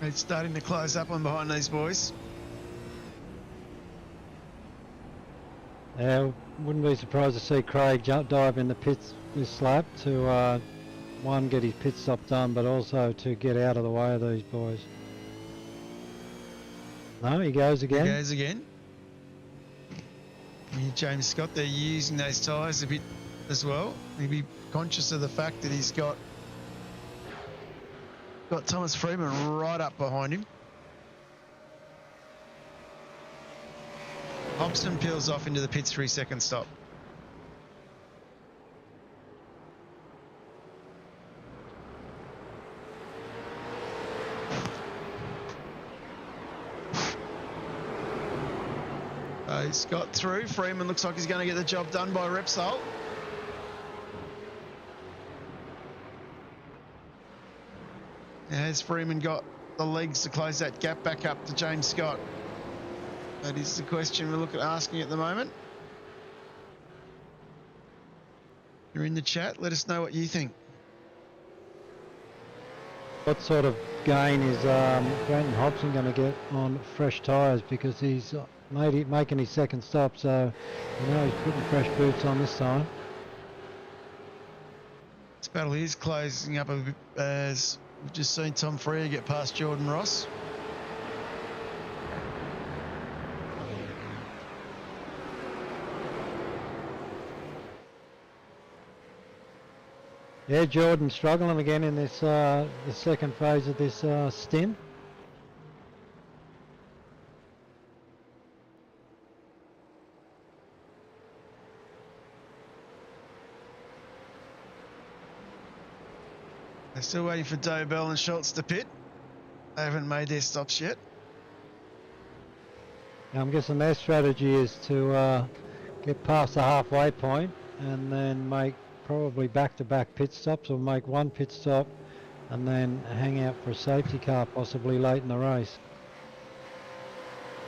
It's starting to close up on behind these boys. Yeah, wouldn't be surprised to see Craig dive in the pits this lap to one, get his pit stop done, but also to get out of the way of these boys. No, he goes again. He goes again. James Scott, they're using those tyres a bit as well. He'd be conscious of the fact that he's got Thomas Freeman right up behind him. Hobson peels off into the pits for his second stop. Scott through. Freeman looks like he's going to get the job done by Repsol. Has Freeman got the legs to close that gap back up to James Scott? That is the question we're asking at the moment. You're in the chat. Let us know what you think. What sort of gain is Granton Hobson going to get on fresh tyres, because he's making his second stop, so you know he's putting fresh boots on this time. This battle is closing up a bit as we've just seen Tom Freer get past Jordan Ross. Yeah, Jordan struggling again in this the second phase of this stint. They're still waiting for Dobell and Schultz to pit. They haven't made their stops yet. Now I'm guessing their strategy is to get past the halfway point and then make probably back-to-back pit stops, or make one pit stop and then hang out for a safety car possibly late in the race.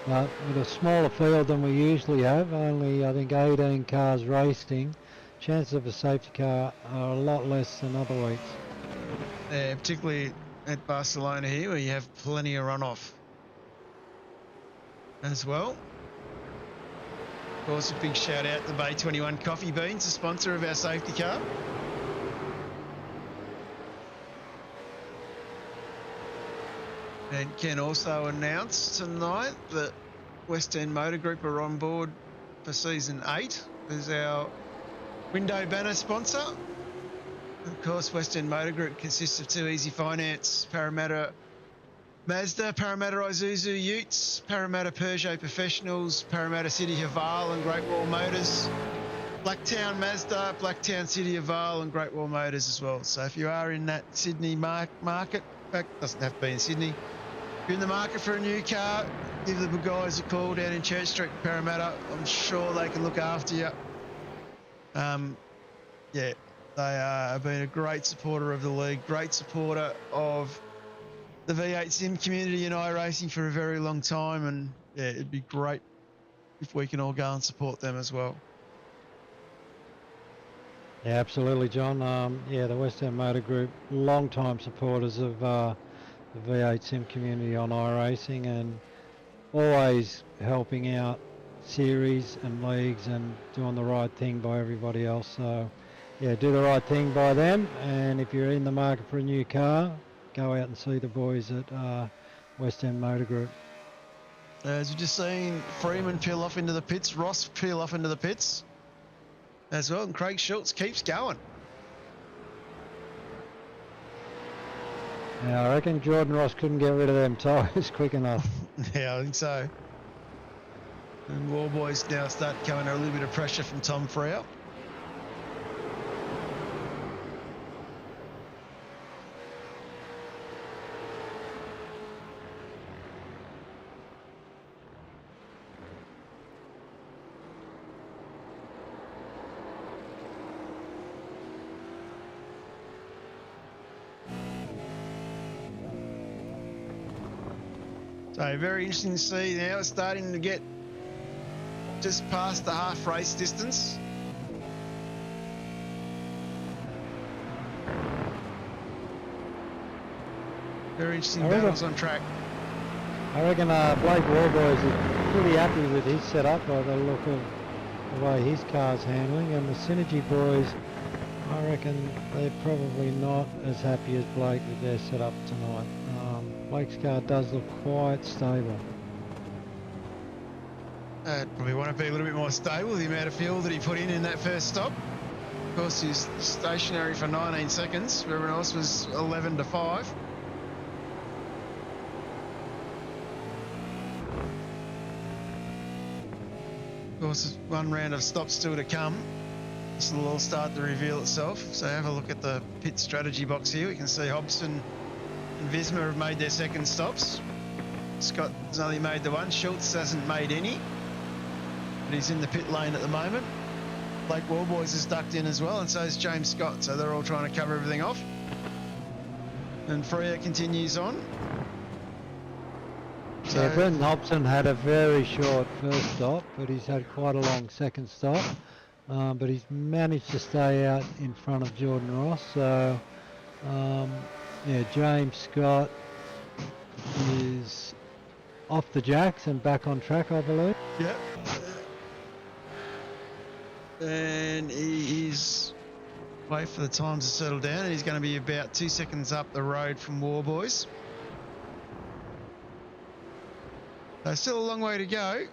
But with a smaller field than we usually have, only I think 18 cars racing, chances of a safety car are a lot less than other weeks. Yeah, particularly at Barcelona here, where you have plenty of runoff as well. Of course, a big shout out to Bay 21 Coffee Beans, the sponsor of our safety car. And can also announce tonight that West End Motor Group are on board for season 8 as our window banner sponsor. Of course, West End Motor Group consists of Too Easy Finance, Parramatta Mazda, Parramatta Isuzu Utes, Parramatta Peugeot Professionals, Parramatta City Haval and Great Wall Motors, Blacktown Mazda, Blacktown City Haval and Great Wall Motors as well. So if you are in that Sydney market, in fact, doesn't have to be in Sydney, if you're in the market for a new car, give the guys a call down in Church Street, Parramatta. I'm sure they can look after you. Yeah, they have been a great supporter of the league, great supporter of the V8 sim community and iRacing for a very long time, and yeah, it'd be great if we can all go and support them as well. Yeah, absolutely, John. Yeah, the West End Motor Group, long-time supporters of the V8 sim community on iRacing, and always helping out series and leagues and doing the right thing by everybody else. So yeah, do the right thing by them, and if you're in the market for a new car, go out and see the boys at West End Motor Group. As we've just seen Freeman peel off into the pits, Ross peel off into the pits as well, and Craig Schultz keeps going. Yeah, I reckon Jordan Ross couldn't get rid of them tyres quick enough. Yeah, I think so. And War Boys now start coming under a little bit of pressure from Tom Freer. So very interesting to see now. It's starting to get just past the half race distance. Very interesting battles on track. I reckon Blake Warboys is pretty happy with his setup by the look of the way his car's handling, and the Synergy boys, I reckon they're probably not as happy as Blake with their setup tonight. Blake's car does look quite stable. Probably want to be a little bit more stable, the amount of fuel that he put in that first stop. Of course, he's stationary for 19 seconds. Everyone else was 11 to 5. Of course, one round of stops still to come. This will all start to reveal itself. So have a look at the pit strategy box here. We can see Hobson and Visma have made their second stops. Scott's only made the one. Schultz hasn't made any. but he's in the pit lane at the moment. Blake Warboys is ducked in as well, and so is James Scott. So they're all trying to cover everything off. And Freya continues on. So, yeah, Brendan Hobson had a very short first stop, but he's had quite a long second stop. But he's managed to stay out in front of Jordan Ross. So, yeah, James Scott is off the jacks and back on track, I believe. Yep. And he is wait for the time to settle down, and he's going to be about 2 seconds up the road from Warboys. So still a long way to go.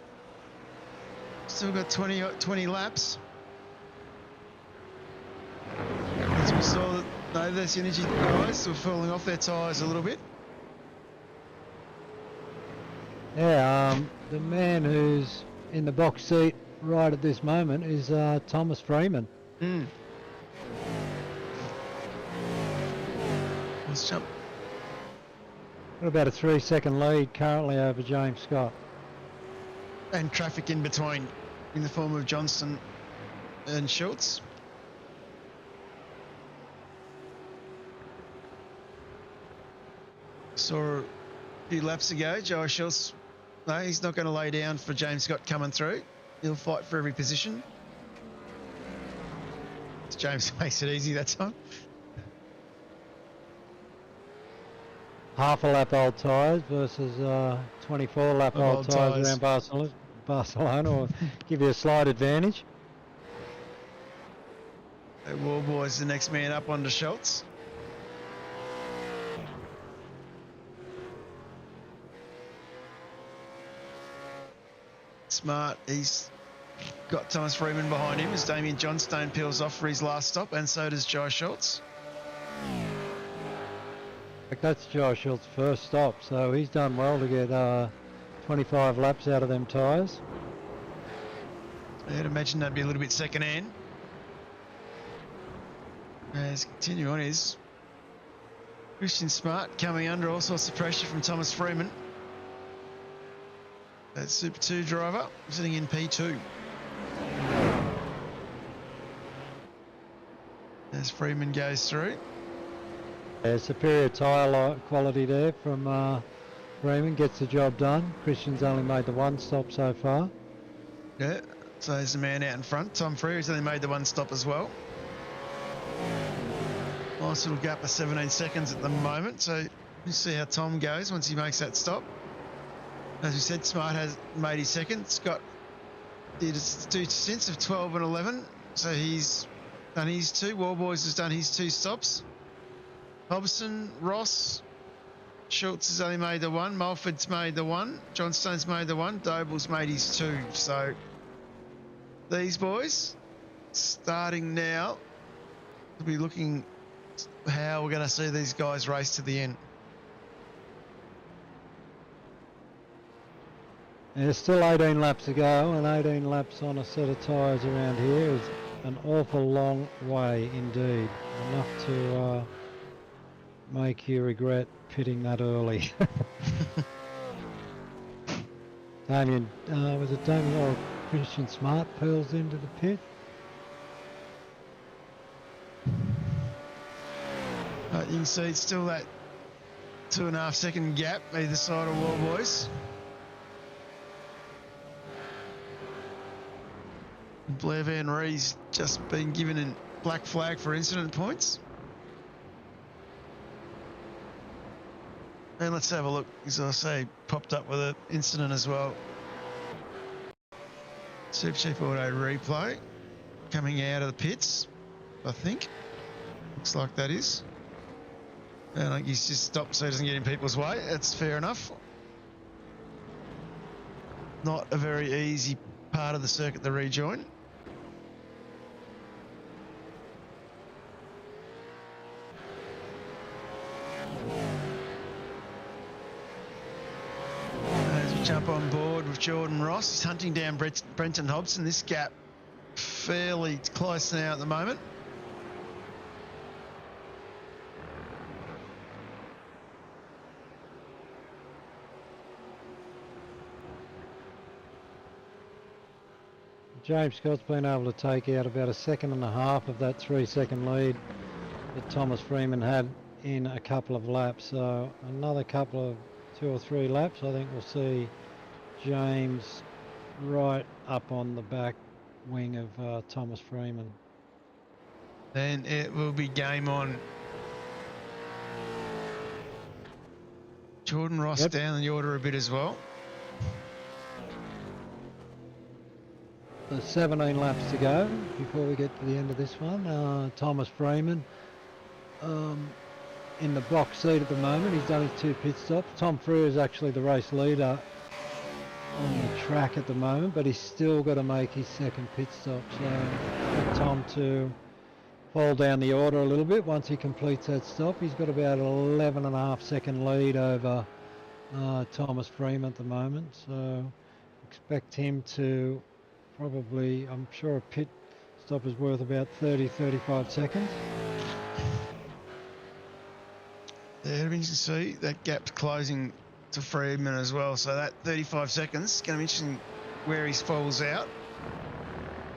Still got 20 laps. As we saw that those Energy guys were falling off their tyres a little bit. Yeah, the man who's in the box seat right at this moment is Thomas Freeman. Let's jump. Got about a 3-second lead currently over James Scott. And traffic in between in the form of Johnston and Schultz. Saw a few laps ago, Joe Schultz, no, he's not going to lay down for James Scott coming through. He'll fight for every position. James makes it easy that time. Half a lap old tyres versus 24 lap old tyres around Barcelona will give you a slight advantage. Warboy's the next man up onto Schultz. Smart, he's got Thomas Freeman behind him as Damien Johnstone peels off for his last stop, and so does Josh Schultz. That's Josh Schultz's first stop, so he's done well to get 25 laps out of them tyres. I'd imagine that'd be a little bit second hand. As continue on is Christian Smart coming under all sorts of pressure from Thomas Freeman. That Super 2 driver sitting in P2. As Freeman goes through. Superior tyre quality there from Freeman, gets the job done. Christian's only made the one stop so far. Yeah, so there's the man out in front. Tom Freer's only made the one stop as well. Nice little gap of 17 seconds at the moment, so we'll see how Tom goes once he makes that stop. As we said, Smart has made his second. Scott did two stints of 12 and 11, so he's done his two. Warboys has done his two stops. Hobson, Ross, Schultz has only made the one. Mulford's made the one. Johnstone's made the one. Doble's made his two. So these boys, starting now, we'll be looking how we're going to see these guys race to the end. There's still 18 laps to go, and 18 laps on a set of tyres around here is an awful long way indeed. Enough to make you regret pitting that early. Damien, was it Damien or Christian Smart pearls into the pit? You can see it's still that 2.5 second gap either side of Warboys. Blair Van Rie's just been given a black flag for incident points. And let's have a look, as I say, popped up with an incident as well. Supercheap Auto replay coming out of the pits, I think. Looks like that is. And I think he's just stopped so he doesn't get in people's way. That's fair enough. Not a very easy part of the circuit to rejoin. Jump on board with Jordan Ross. He's hunting down Brenton Hobson. This gap fairly close now at the moment. James Scott's been able to take out about 1.5 seconds of that 3-second lead that Thomas Freeman had in a couple of laps. So another couple of 2 or 3 laps, I think we'll see James right up on the back wing of Thomas Freeman. Then it will be game on. Jordan Ross down the order a bit as well. There's 17 laps to go before we get to the end of this one. Thomas Freeman in the box seat at the moment. He's done his 2 pit stops. Tom Freer is actually the race leader on the track at the moment, but he's still got to make his 2nd pit stop. So expect Tom to fall down the order a little bit once he completes that stop. He's got about 11.5 second lead over Thomas Freeman at the moment. So expect him to probably, I'm sure a pit stop is worth about 30-35 seconds. Yeah, it'll be interesting to see that gap's closing to Freeman as well. So that 35 seconds is going to be interesting where he falls out.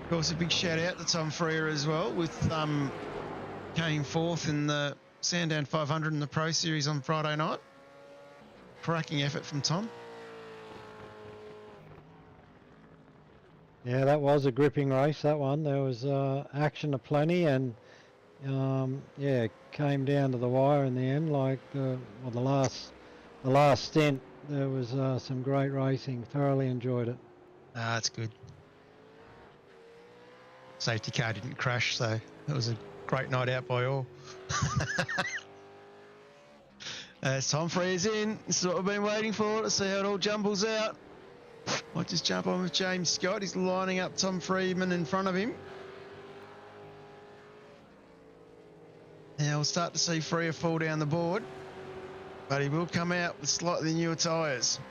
Of course, a big shout out to Tom Freer as well, with came 4th in the Sandown 500 in the Pro Series on Friday night. Cracking effort from Tom. Yeah, that was a gripping race, that one. There was action aplenty, and yeah, came down to the wire in the end. Like the last stint, there was some great racing. Thoroughly enjoyed it. That's good. Safety car didn't crash, so it was a great night out by all. As Tom Freer's in, this is what we've been waiting for, to see how it all jumbles out. Might just jump on with James Scott. He's lining up Tom Freeman in front of him. Now we'll start to see Freer fall down the board, but he will come out with slightly newer tyres.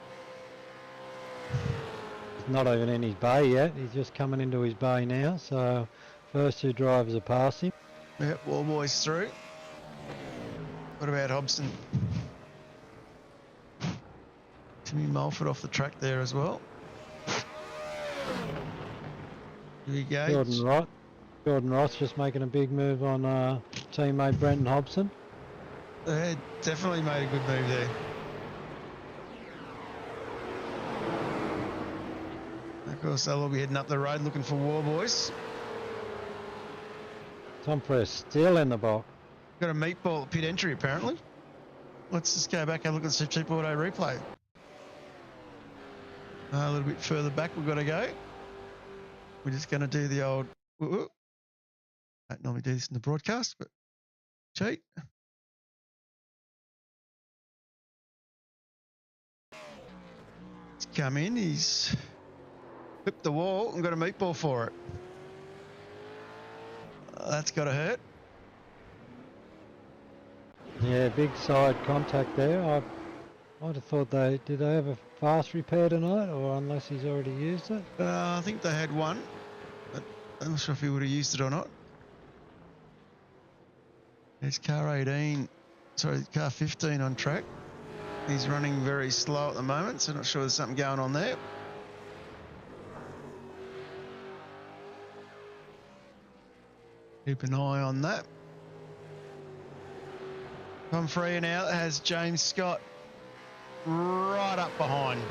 Not even in his bay yet. He's just coming into his bay now. So first 2 drivers are past him. Yep, Wall Boys through. What about Hobson? Timmy Mulford off the track there as well. Here we go. Jordan Ross just making a big move on teammate Brenton Hobson. They definitely made a good move there. Of course, they'll all be heading up the road looking for War Boys. Tom Freer still in the box. Got a meatball at pit entry apparently. Let's just go back and look at the Supercheap Auto replay. A little bit further back we've got to go. We're just going to do the old... I don't normally do this in the broadcast, but cheat. He's come in, he's clipped the wall and got a meatball for it. That's got to hurt. Yeah, big side contact there. I might have thought did they have a fast repair tonight, or unless he's already used it? I think they had one, but I'm not sure if he would have used it or not. There's car 15 on track. He's running very slow at the moment, so not sure there's something going on there. Keep an eye on that. Tom Freer now has James Scott right up behind.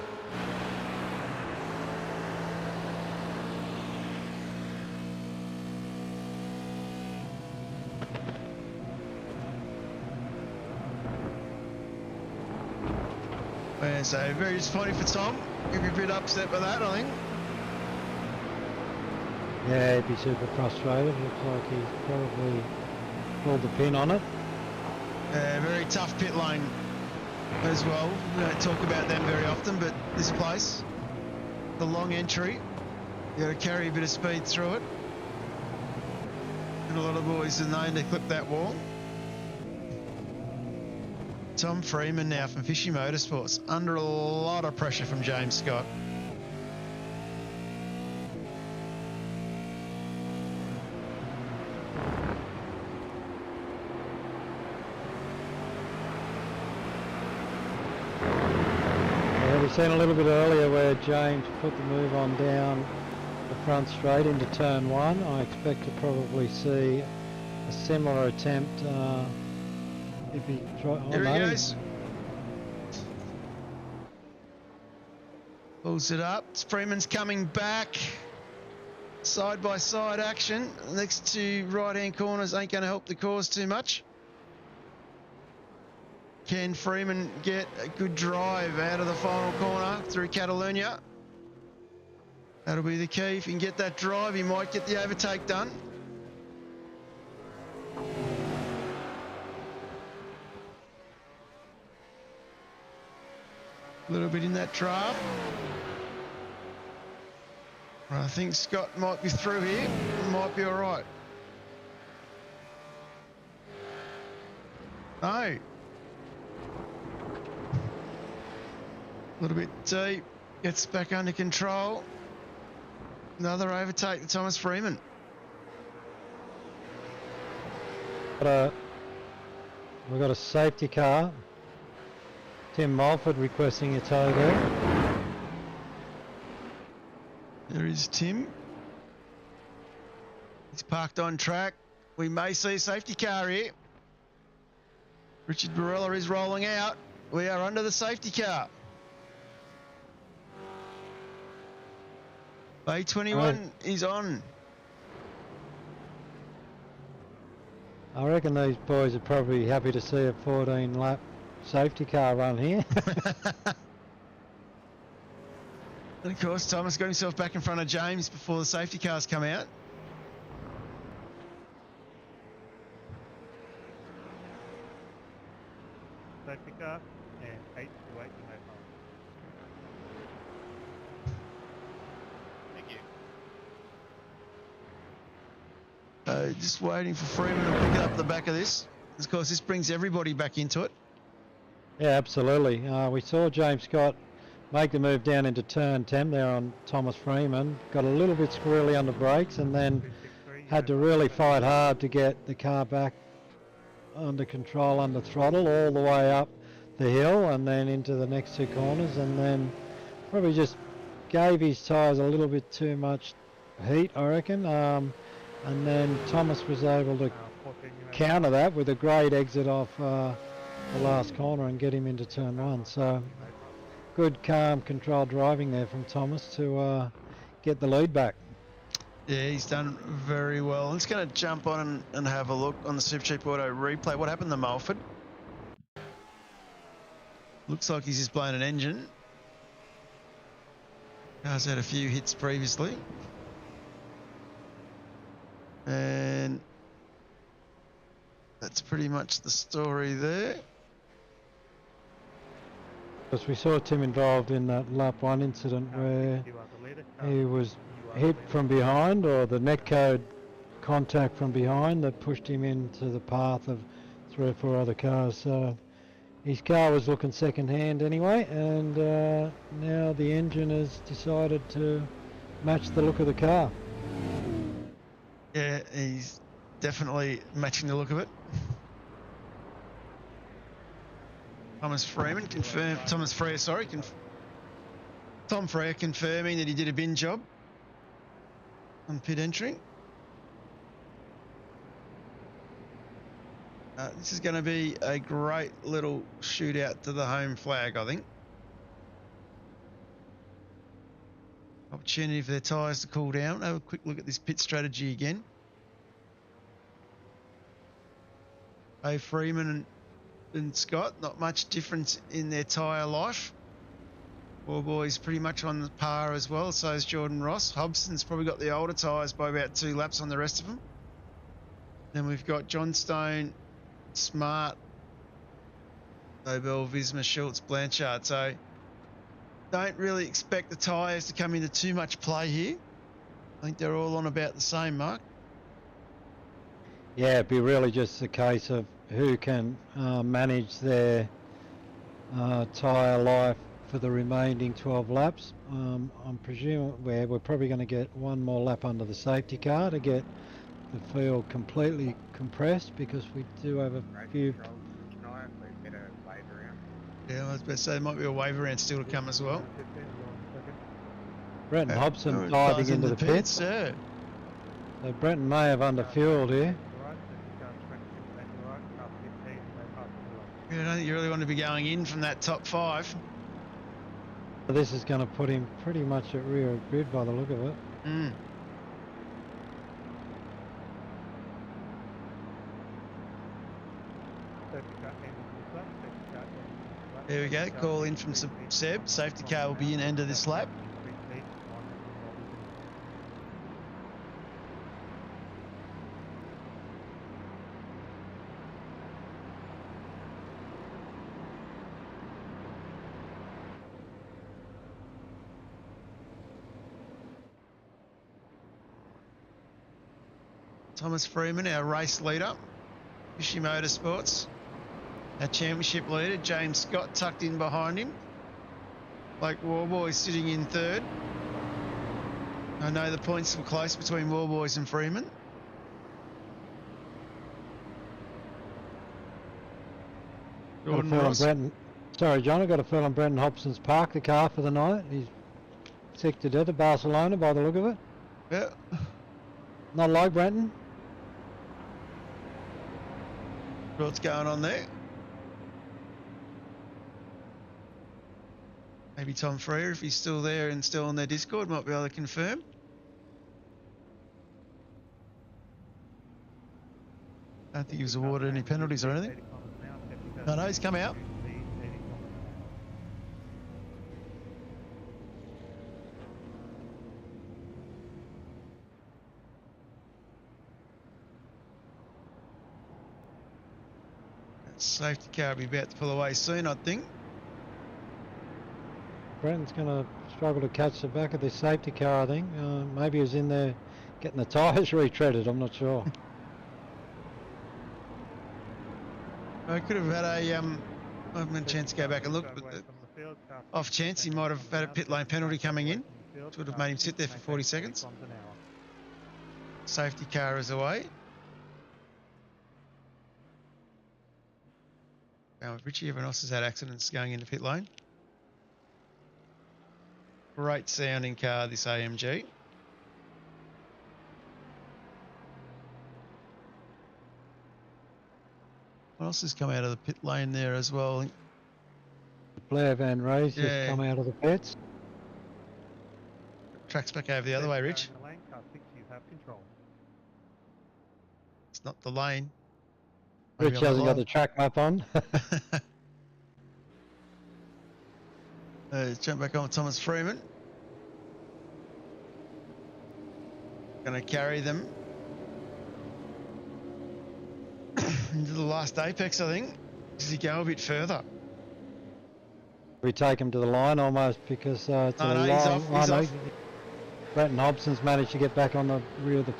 And so very disappointing for Tom. He'll be a bit upset with that, I think. Yeah, he'd be super frustrated. Looks like he's probably pulled the pin on it. Very tough pit lane as well. We don't talk about them very often, but this place, the long entry, you got to carry a bit of speed through it. And a lot of boys are known to clip that wall. Tom Freeman now from Fishy Motorsports, under a lot of pressure from James Scott. Yeah, we've seen a little bit earlier where James put the move on down the front straight into turn one. I expect to probably see a similar attempt if he Here he goes. Pulls it up. Freeman's coming back. Side by side action. Next two right hand corners ain't going to help the cause too much. Can Freeman get a good drive out of the final corner through Catalonia? That'll be the key. If he can get that drive, he might get the overtake done. A little bit in that draft. I think Scott might be through here. Might be all right. No. A little bit deep. Gets back under control. Another overtake to Thomas Freeman. We've got a safety car. Tim Mulford requesting a tow there. There is Tim. He's parked on track. We may see a safety car here. Richard Borella is rolling out. We are under the safety car. Bay 21 is on. I reckon these boys are probably happy to see a 14-lap safety car run here. And of course, Thomas got himself back in front of James before the safety cars come out. Safety car and 8 to 8 to Thank you. Just waiting for Freeman to pick up the back of this. Of course, this brings everybody back into it. Yeah, absolutely. We saw James Scott make the move down into turn 10 there on Thomas Freeman. Got a little bit squirrely on the brakes and then had to really fight hard to get the car back under control, under throttle, all the way up the hill and then into the next two corners, and then probably just gave his tyres a little bit too much heat, I reckon. And then Thomas was able to counter that with a great exit off the last corner and get him into turn one. So good, calm, controlled driving there from Thomas to get the lead back. Yeah, he's done very well. I'm just going to jump on and have a look on the Supercheap Auto replay. What happened to Mulford? Looks like he's just blown an engine. Car's had a few hits previously. And that's pretty much the story there. Because we saw Tim involved in that lap one incident where he was hit from behind, or the net code contact from behind that pushed him into the path of 3 or 4 other cars. So his car was looking second hand anyway, and now the engine has decided to match the look of the car. Yeah, he's definitely matching the look of it. Thomas Freeman confirmed. Tom Frere confirming that he did a bin job on pit entry. This is going to be a great little shootout to the home flag, I think. Opportunity for their tyres to cool down. Have a quick look at this pit strategy again. Hey, Freeman and Scott, not much difference in their tyre life. Four boys pretty much on the par as well, so is Jordan Ross. Hobson's probably got the older tyres by about 2 laps on the rest of them. Then we've got John Stone, Smart, Nobel, Visma, Schultz, Blanchard. So don't really expect the tyres to come into too much play here. I think they're all on about the same mark. Yeah, it'd be really just a case of who can manage their tyre life for the remaining 12 laps. I'm presuming we're probably going to get one more lap under the safety car to get the field completely compressed, because we do have a few. Yeah, I was about to say there might be a wave around still to come as well. Brenton Hobson Guys diving in into the pits. Yeah. So Brenton may have underfueled here. Right, safety car 20, left to right, car 15, left half to the right. I don't think you really want to be going in from that top 5. This is going to put him pretty much at rear of grid by the look of it. Mm. Safety car ending this lap, safety car ending this lap. There we go. Safety car Call in ending from three feet. Seb. Safety car will be in end of this lap. 3 feet, 1 wobbles in. Thomas Freeman, our race leader. Fishy Motorsports. Our championship leader, James Scott, tucked in behind him. Blake Warboy sitting in third. I know the points were close between Warboys and Freeman. Got a Jordan feel on Ross. Brenton. Sorry, John. I got a feel on Brenton Hobson's parked the car for the night. He's sick to death at Barcelona by the look of it. Yeah. Not like Brenton. What's going on there? Maybe Tom Freer, if he's still there and still on their Discord, might be able to confirm. I don't think he was awarded any penalties or anything. 80 kilometers an hour, safety car No, he's come out. 3 feet, 80 kilometers an hour. That safety car will be about to pull away soon, I think. Brenton's going to struggle to catch the back of this safety car, I think. Maybe he was in there getting the tyres retreaded. I'm not sure. I could have had a I haven't had a chance to go back and look, Away but the from the field, car off chance he might have had a pit lane penalty coming in. away from the field, Which would have car made him sit there for 40 maintain 30 seconds. kilometers an hour. Safety car is away. Now, Richie, everyone else has had accidents going into pit lane. Great sounding car, this AMG. What else has come out of the pit lane there as well? Blair Van Rey's Yeah. just come out of the pits. Tracks back over the other way, Rich. In the lane, car 6, you have control. It's not the lane. Rich Maybe I'm hasn't got along. the track map on. Let's jump back on with Thomas Freeman. Going to carry them into the last apex, I think. Does he go a bit further? We take him to the line almost because it's Oh, a no, long... he's off, he's off. Brenton Hobson's managed to get back on the rear of the...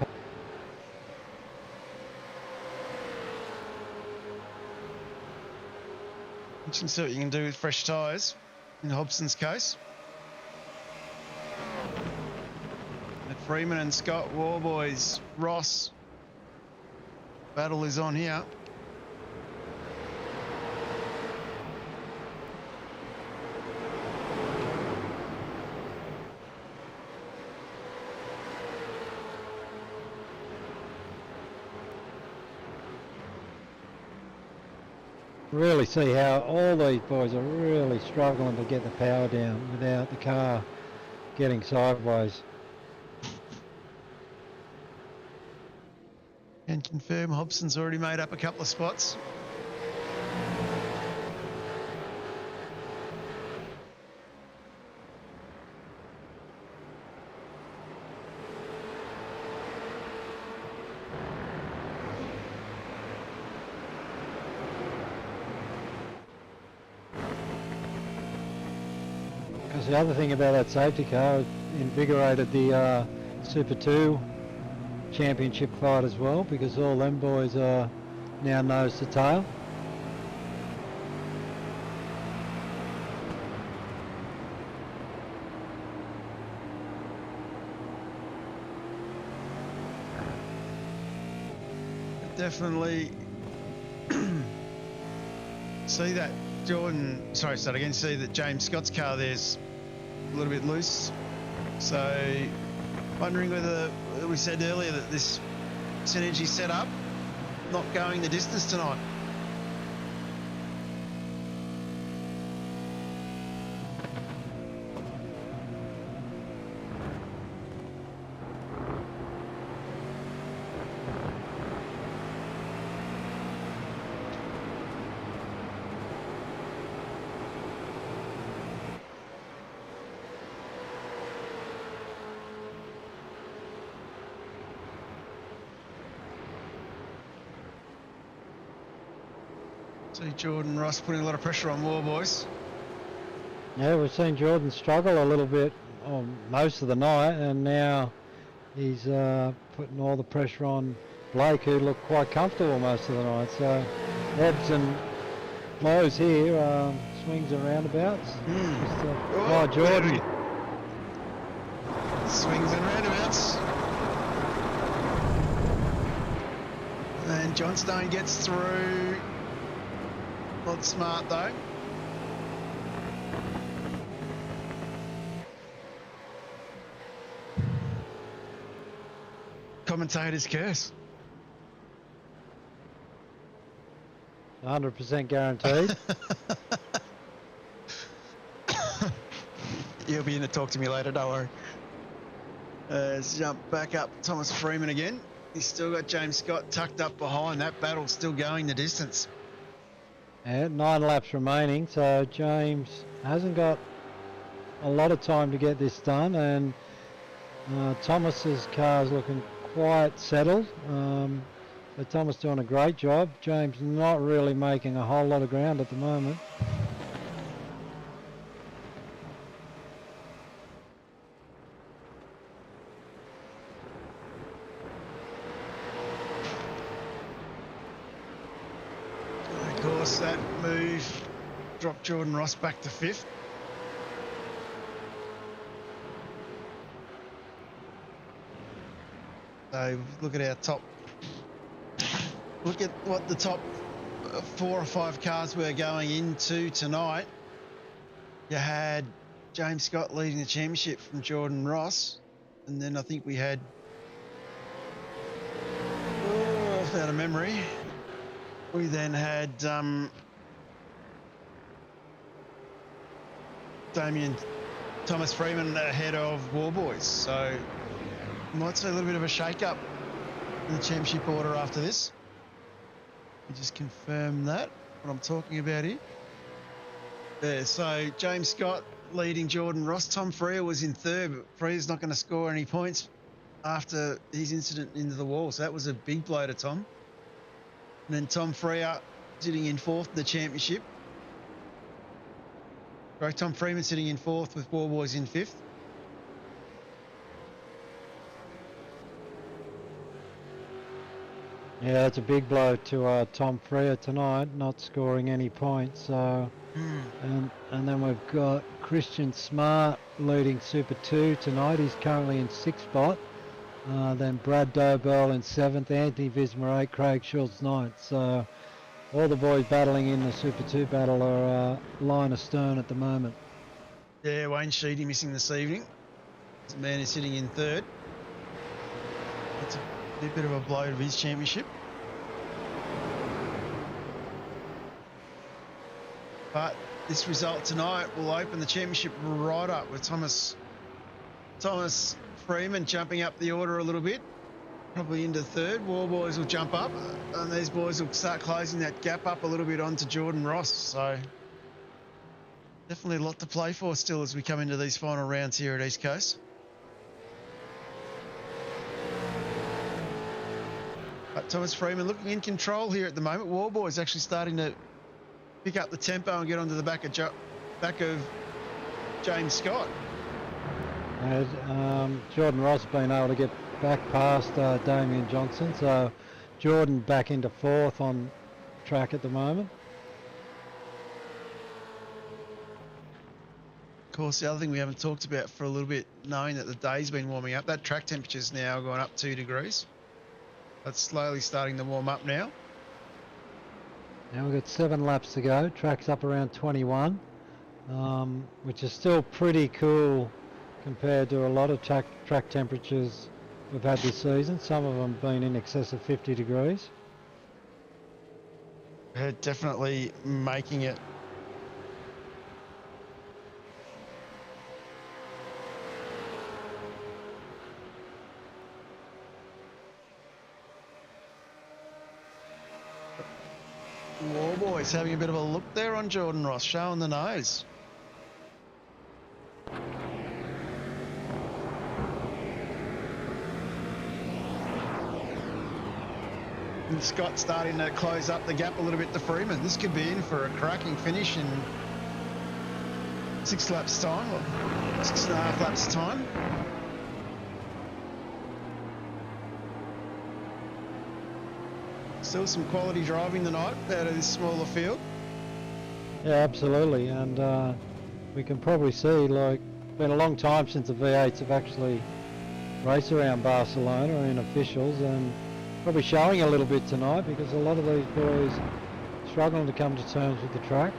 You can see what you can do with fresh tyres in Hobson's case. And Freeman and Scott, Warboys, Ross. Battle is on here. Really see how all these boys are really struggling to get the power down without the car getting sideways. And confirm Hobson's already made up a couple of spots. Because the other thing about that safety car, it invigorated the Super 2 championship fight as well, because all them boys are now nose to tail. Definitely see that Jordan, sorry, start again, see that James Scott's car there's a little bit loose. So, wondering whether we said earlier that this Synergy setup not going the distance tonight. See Jordan Ross putting a lot of pressure on War Boys. Yeah, we've seen Jordan struggle a little bit most of the night, and now he's putting all the pressure on Blake, who looked quite comfortable most of the night. So ebbs and flows here, swings and roundabouts. Oh, Jordan. Swings and roundabouts. And Johnstone gets through. Not smart though. Commentator's curse. 100% guaranteed. He'll be in to talk to me later, don't worry. Let's jump back up Thomas Freeman again. He's still got James Scott tucked up behind. That battle's still going the distance. Yeah, 9 laps remaining, so James hasn't got a lot of time to get this done, and Thomas's car's looking quite settled. So Thomas doing a great job. James not really making a whole lot of ground at the moment. Of course, that move dropped Jordan Ross back to 5th. So look at our top. Look at what the top 4 or 5 cars were going into tonight. You had James Scott leading the championship from Jordan Ross, and then I think we had, out of memory, we then had Thomas Freeman ahead of War Boys. So you might see a little bit of a shake-up in the championship order after this. Let me just confirm that, what I'm talking about here. There, so James Scott leading Jordan Ross. Tom Freer was in 3rd, but Freer's not going to score any points after his incident into the wall. So that was a big blow to Tom. And then Tom Freer sitting in 4th in the championship. Right, Tom Freeman sitting in 4th with War Boys in 5th. Yeah, that's a big blow to Tom Freer tonight, not scoring any points. So, and then we've got Christian Smart leading Super 2 tonight. He's currently in 6th spot. Then Brad Dobell in 7th, Anthony Vismer 8th, Craig Schultz 9th. So all the boys battling in the Super 2 battle are line astern at the moment. Yeah, Wayne Sheedy missing this evening. This man is sitting in 3rd. That's a bit of a blow to his championship. But this result tonight will open the championship right up with Thomas Freeman jumping up the order a little bit, probably into 3rd. War Boys will jump up, and these boys will start closing that gap up a little bit onto Jordan Ross. So definitely a lot to play for still as we come into these final rounds here at East Coast. But Thomas Freeman looking in control here at the moment. War Boys actually starting to pick up the tempo and get onto the back of James Scott. Jordan Ross been able to get back past Damien Johnson, so Jordan back into 4th on track at the moment. Of course, the other thing we haven't talked about for a little bit, knowing that the day's been warming up, that track temperature's now gone up 2 degrees. That's slowly starting to warm up now. Now we've got 7 laps to go. Track's up around 21, which is still pretty cool compared to a lot of track temperatures we've had this season. Some of them been in excess of 50 degrees. Definitely making it. War Boys having a bit of a look there on Jordan Ross, showing the nose. And Scott starting to close up the gap a little bit to Freeman. This could be in for a cracking finish in 6 laps time, or 6.5 laps time. Still some quality driving tonight out of this smaller field. Yeah, absolutely, and we can probably see, like, been a long time since the V8's have actually raced around Barcelona in officials, and probably showing a little bit tonight because a lot of these boys struggling to come to terms with the track.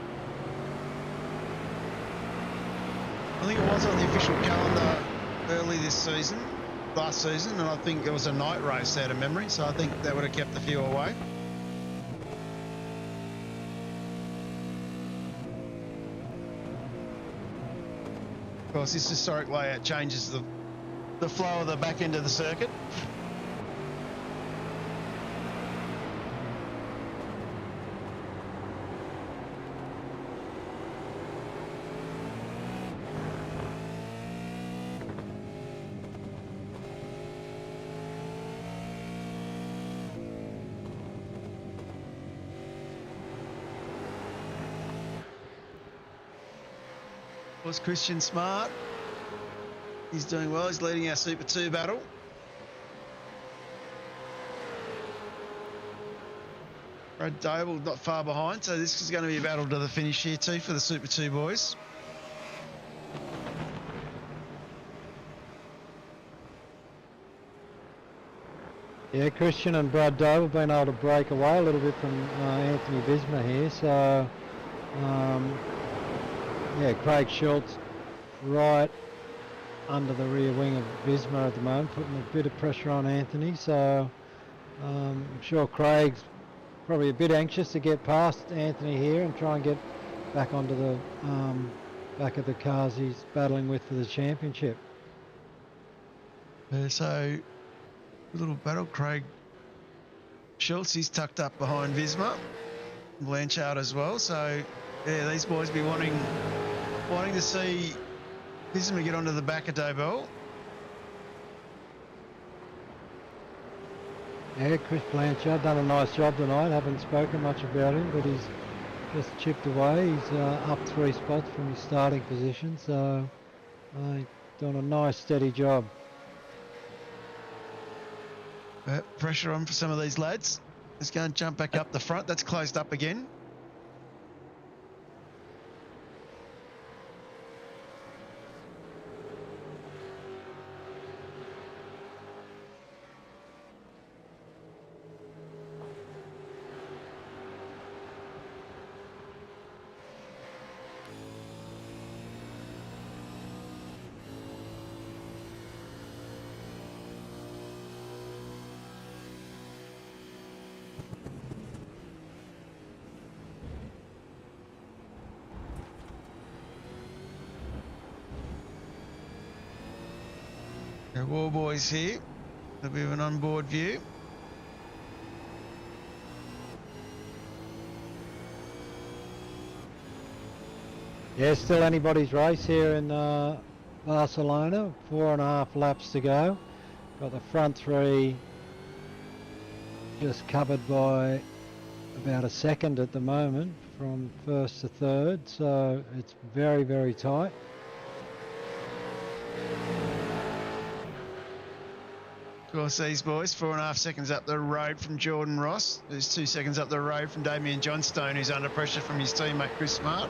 I think it was on the official calendar early this season, last season, and I think it was a night race out of memory, so I think that would have kept a few away. Of course, this historic layout changes the flow of the back end of the circuit. Was Christian Smart. He's doing well. He's leading our Super 2 battle. Brad Doble not far behind, so this is going to be a battle to the finish here too for the Super 2 boys. Yeah, Christian and Brad Doble have been able to break away a little bit from Anthony Visma here, so yeah, Craig Schultz right under the rear wing of Visma at the moment, putting a bit of pressure on Anthony, so I'm sure Craig's probably a bit anxious to get past Anthony here and try and get back onto the back of the cars he's battling with for the championship. So a little battle. Craig Schultz, he's tucked up behind Visma, Blanchard as well, so yeah, these boys be wanting to see Visma get onto the back of Dobell. Yeah, Chris Blanchard done a nice job tonight. Haven't spoken much about him, but he's just chipped away. He's up 3 spots from his starting position, so doing a nice steady job. Pressure on for some of these lads. Let's go and jump back up the front. That's closed up again. War Boys here. A bit of an onboard view. Yeah, still anybody's race here in Barcelona. 4.5 laps to go. Got the front 3 just covered by about a second at the moment from first to third, so it's very, very tight. Of course, these boys, 4.5 seconds up the road from Jordan Ross. There's 2 seconds up the road from Damien Johnstone, who's under pressure from his teammate Chris Smart.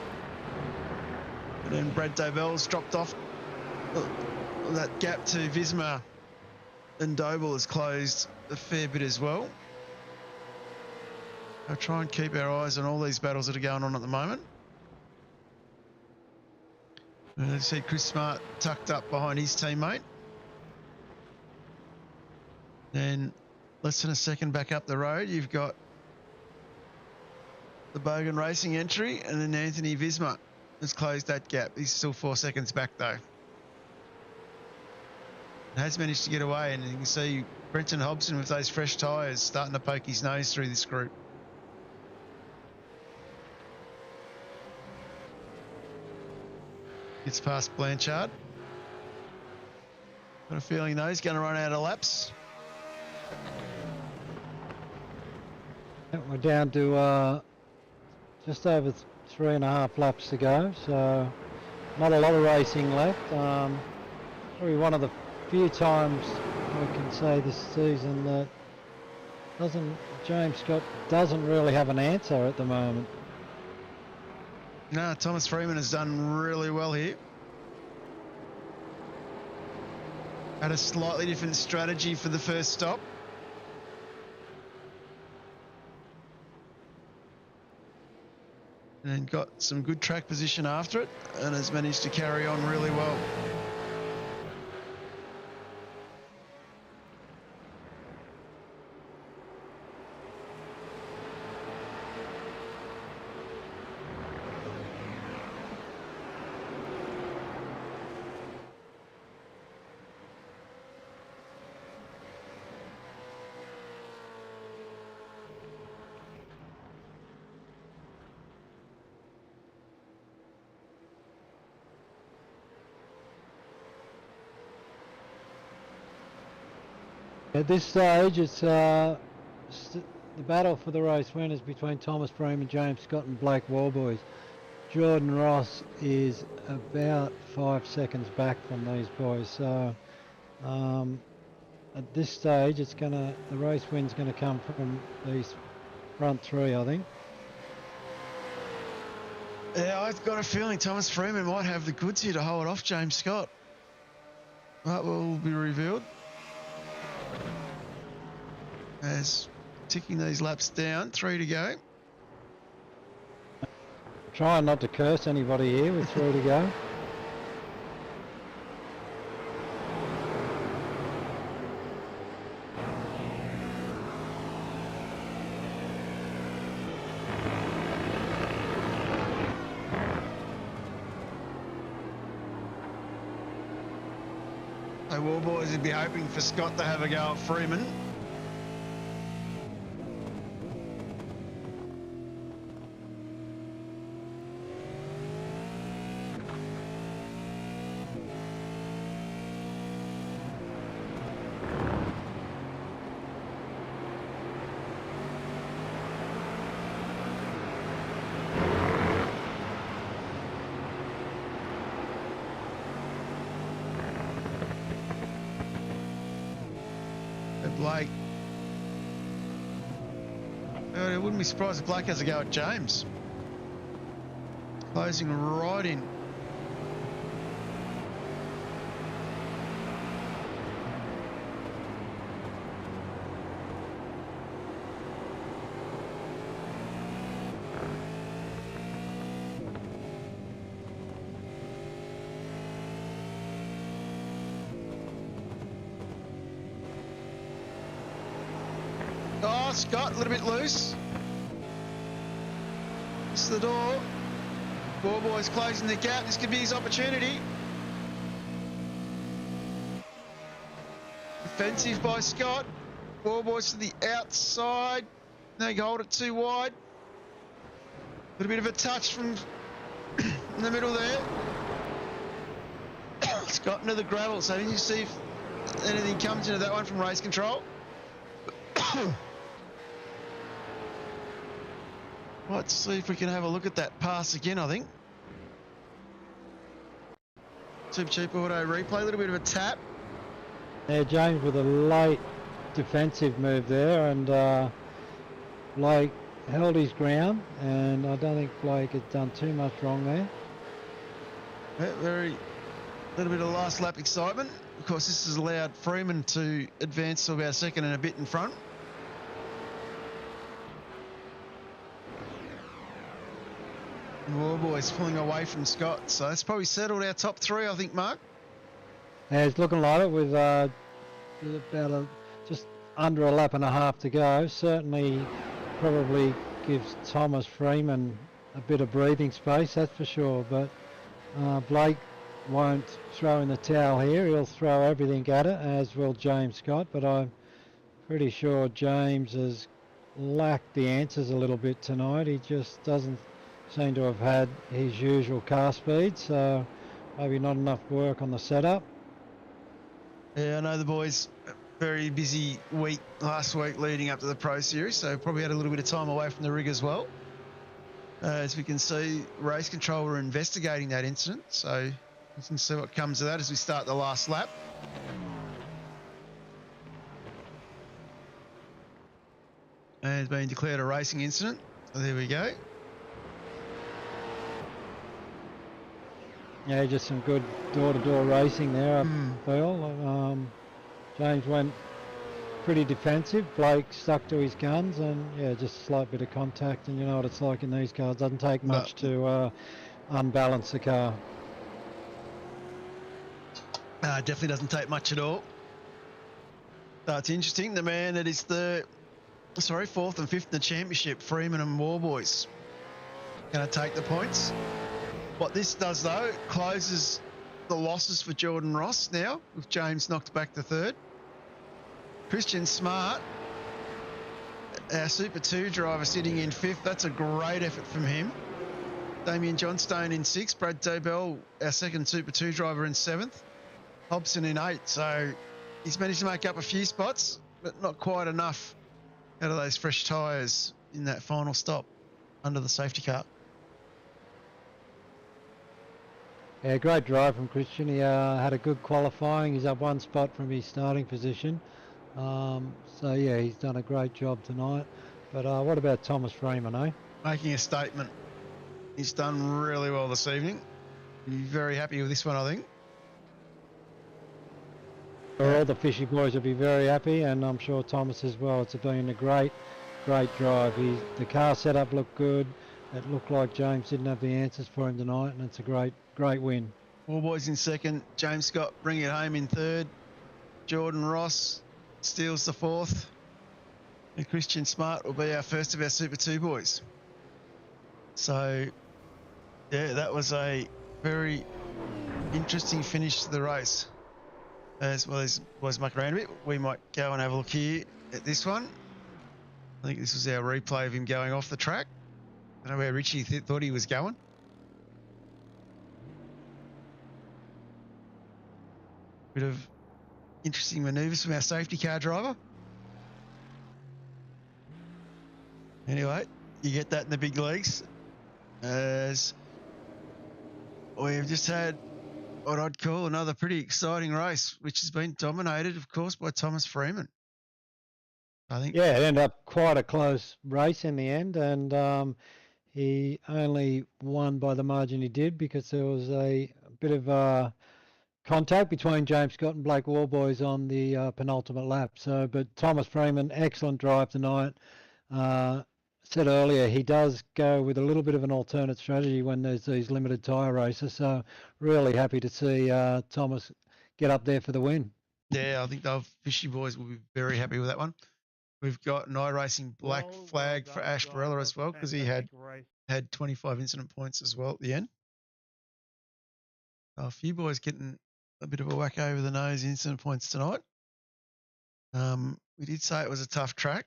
And then Brad Dobell's dropped off. That gap to Visma and Doble has closed a fair bit as well. I'll try and keep our eyes on all these battles that are going on at the moment. You see Chris Smart tucked up behind his teammate. Then less than a second back up the road, you've got the Bogan Racing entry, and then Anthony Visma has closed that gap. He's still 4 seconds back though. Has managed to get away, and you can see Brenton Hobson with those fresh tyres starting to poke his nose through this group. Gets past Blanchard. Got a feeling though he's going to run out of laps. We're down to just over 3.5 laps to go, so not a lot of racing left. Probably one of the few times I can say this season that James Scott doesn't really have an answer at the moment. No, Thomas Freeman has done really well here. Had a slightly different strategy for the first stop. And then got some good track position after it and has managed to carry on really well. At this stage, it's the battle for the race win is between Thomas Freeman, James Scott and Blake Warboys. Jordan Ross is about 5 seconds back from these boys, so at this stage the race win's gonna come from these front three, I think. Yeah, I've got a feeling Thomas Freeman might have the goods here to hold off James Scott. That will be revealed as ticking these laps down, 3 to go. Trying not to curse anybody here with 3 to go. So Warboys would be hoping for Scott to have a go at Freeman. Blake. I wouldn't be surprised if Blake has a go at James. Closing right in. Oh, Scott, a little bit loose. This is the door. Warboys closing the gap. This could be his opportunity. Defensive by Scott. Warboys to the outside. They hold it too wide. A little bit of a touch from in the middle there. Scott into the gravel. So did you see if anything comes into that one from race control? Let's see if we can have a look at that pass again, I think. Supercheap Auto replay, a little bit of a tap. Yeah, James with a late defensive move there, and Blake held his ground, and I don't think Blake has done too much wrong there. Yeah, little bit of last lap excitement. Of course, this has allowed Freeman to advance to about a second and a bit in front. And Warboys pulling away from Scott. So that's probably settled our top three, I think, Mark. Yeah, it's looking like it with just under a lap and a half to go. Certainly probably gives Thomas Freeman a bit of breathing space, that's for sure. But Blake won't throw in the towel here. He'll throw everything at it, as will James Scott. But I'm pretty sure James has lacked the answers a little bit tonight. He just doesn't seem to have had his usual car speed, so maybe not enough work on the setup. Yeah, I know the boys very busy week last week leading up to the Pro Series, so probably had a little bit of time away from the rig as well. As we can see, race control were investigating that incident, so we can see what comes of that as we start the last lap. And it's been declared a racing incident. So there we go. Yeah, just some good door-to-door racing there, I feel. James went pretty defensive. Blake stuck to his guns, and yeah, just a slight bit of contact. And you know what it's like in these cars. Doesn't take much to unbalance the car. Definitely doesn't take much at all. So it's interesting. The man that is fourth and fifth in the championship, Freeman and Warboys, going to take the points. What this does, though, it closes the losses for Jordan Ross now, with James knocked back to third. Christian Smart, our Super 2 driver, sitting in fifth. That's a great effort from him. Damien Johnstone in sixth. Brad Dobell, our second Super 2 driver, in seventh. Hobson in eighth. So he's managed to make up a few spots, but not quite enough out of those fresh tyres in that final stop under the safety car. Yeah, great drive from Christian. He had a good qualifying. He's up one spot from his starting position. So, yeah, he's done a great job tonight. But what about Thomas Freeman, eh? Making a statement. He's done really well this evening. Be very happy with this one, I think. All the Fishy boys will be very happy, and I'm sure Thomas as well. It's been a great drive. The car setup looked good. It looked like James didn't have the answers for him tonight, and it's a great win. Warboys in second. James Scott bringing it home in third. Jordan Ross steals the fourth. And Christian Smart will be our first of our Super 2 boys. So, yeah, that was a very interesting finish to the race. As well as boys muck around a bit. We might go and have a look here at this one. I think this was our replay of him going off the track. I don't know where Richie thought he was going. Bit of interesting manoeuvres from our safety car driver. Anyway, you get that in the big leagues. As we've just had what I'd call another pretty exciting race, which has been dominated, of course, by Thomas Freeman. I think. Yeah, it ended up quite a close race in the end, and he only won by the margin he did because there was a bit of contact between James Scott and Blake Warboys on the penultimate lap. So, but Thomas Freeman, excellent drive tonight. Said earlier, he does go with a little bit of an alternate strategy when there's these limited tyre races. So, really happy to see Thomas get up there for the win. Yeah, I think the Fishy boys will be very happy with that one. We've got an iRacing black flag for Ash Borella as well, because he had 25 incident points as well at the end. A few boys getting a bit of a whack over the nose incident points tonight. We did say it was a tough track,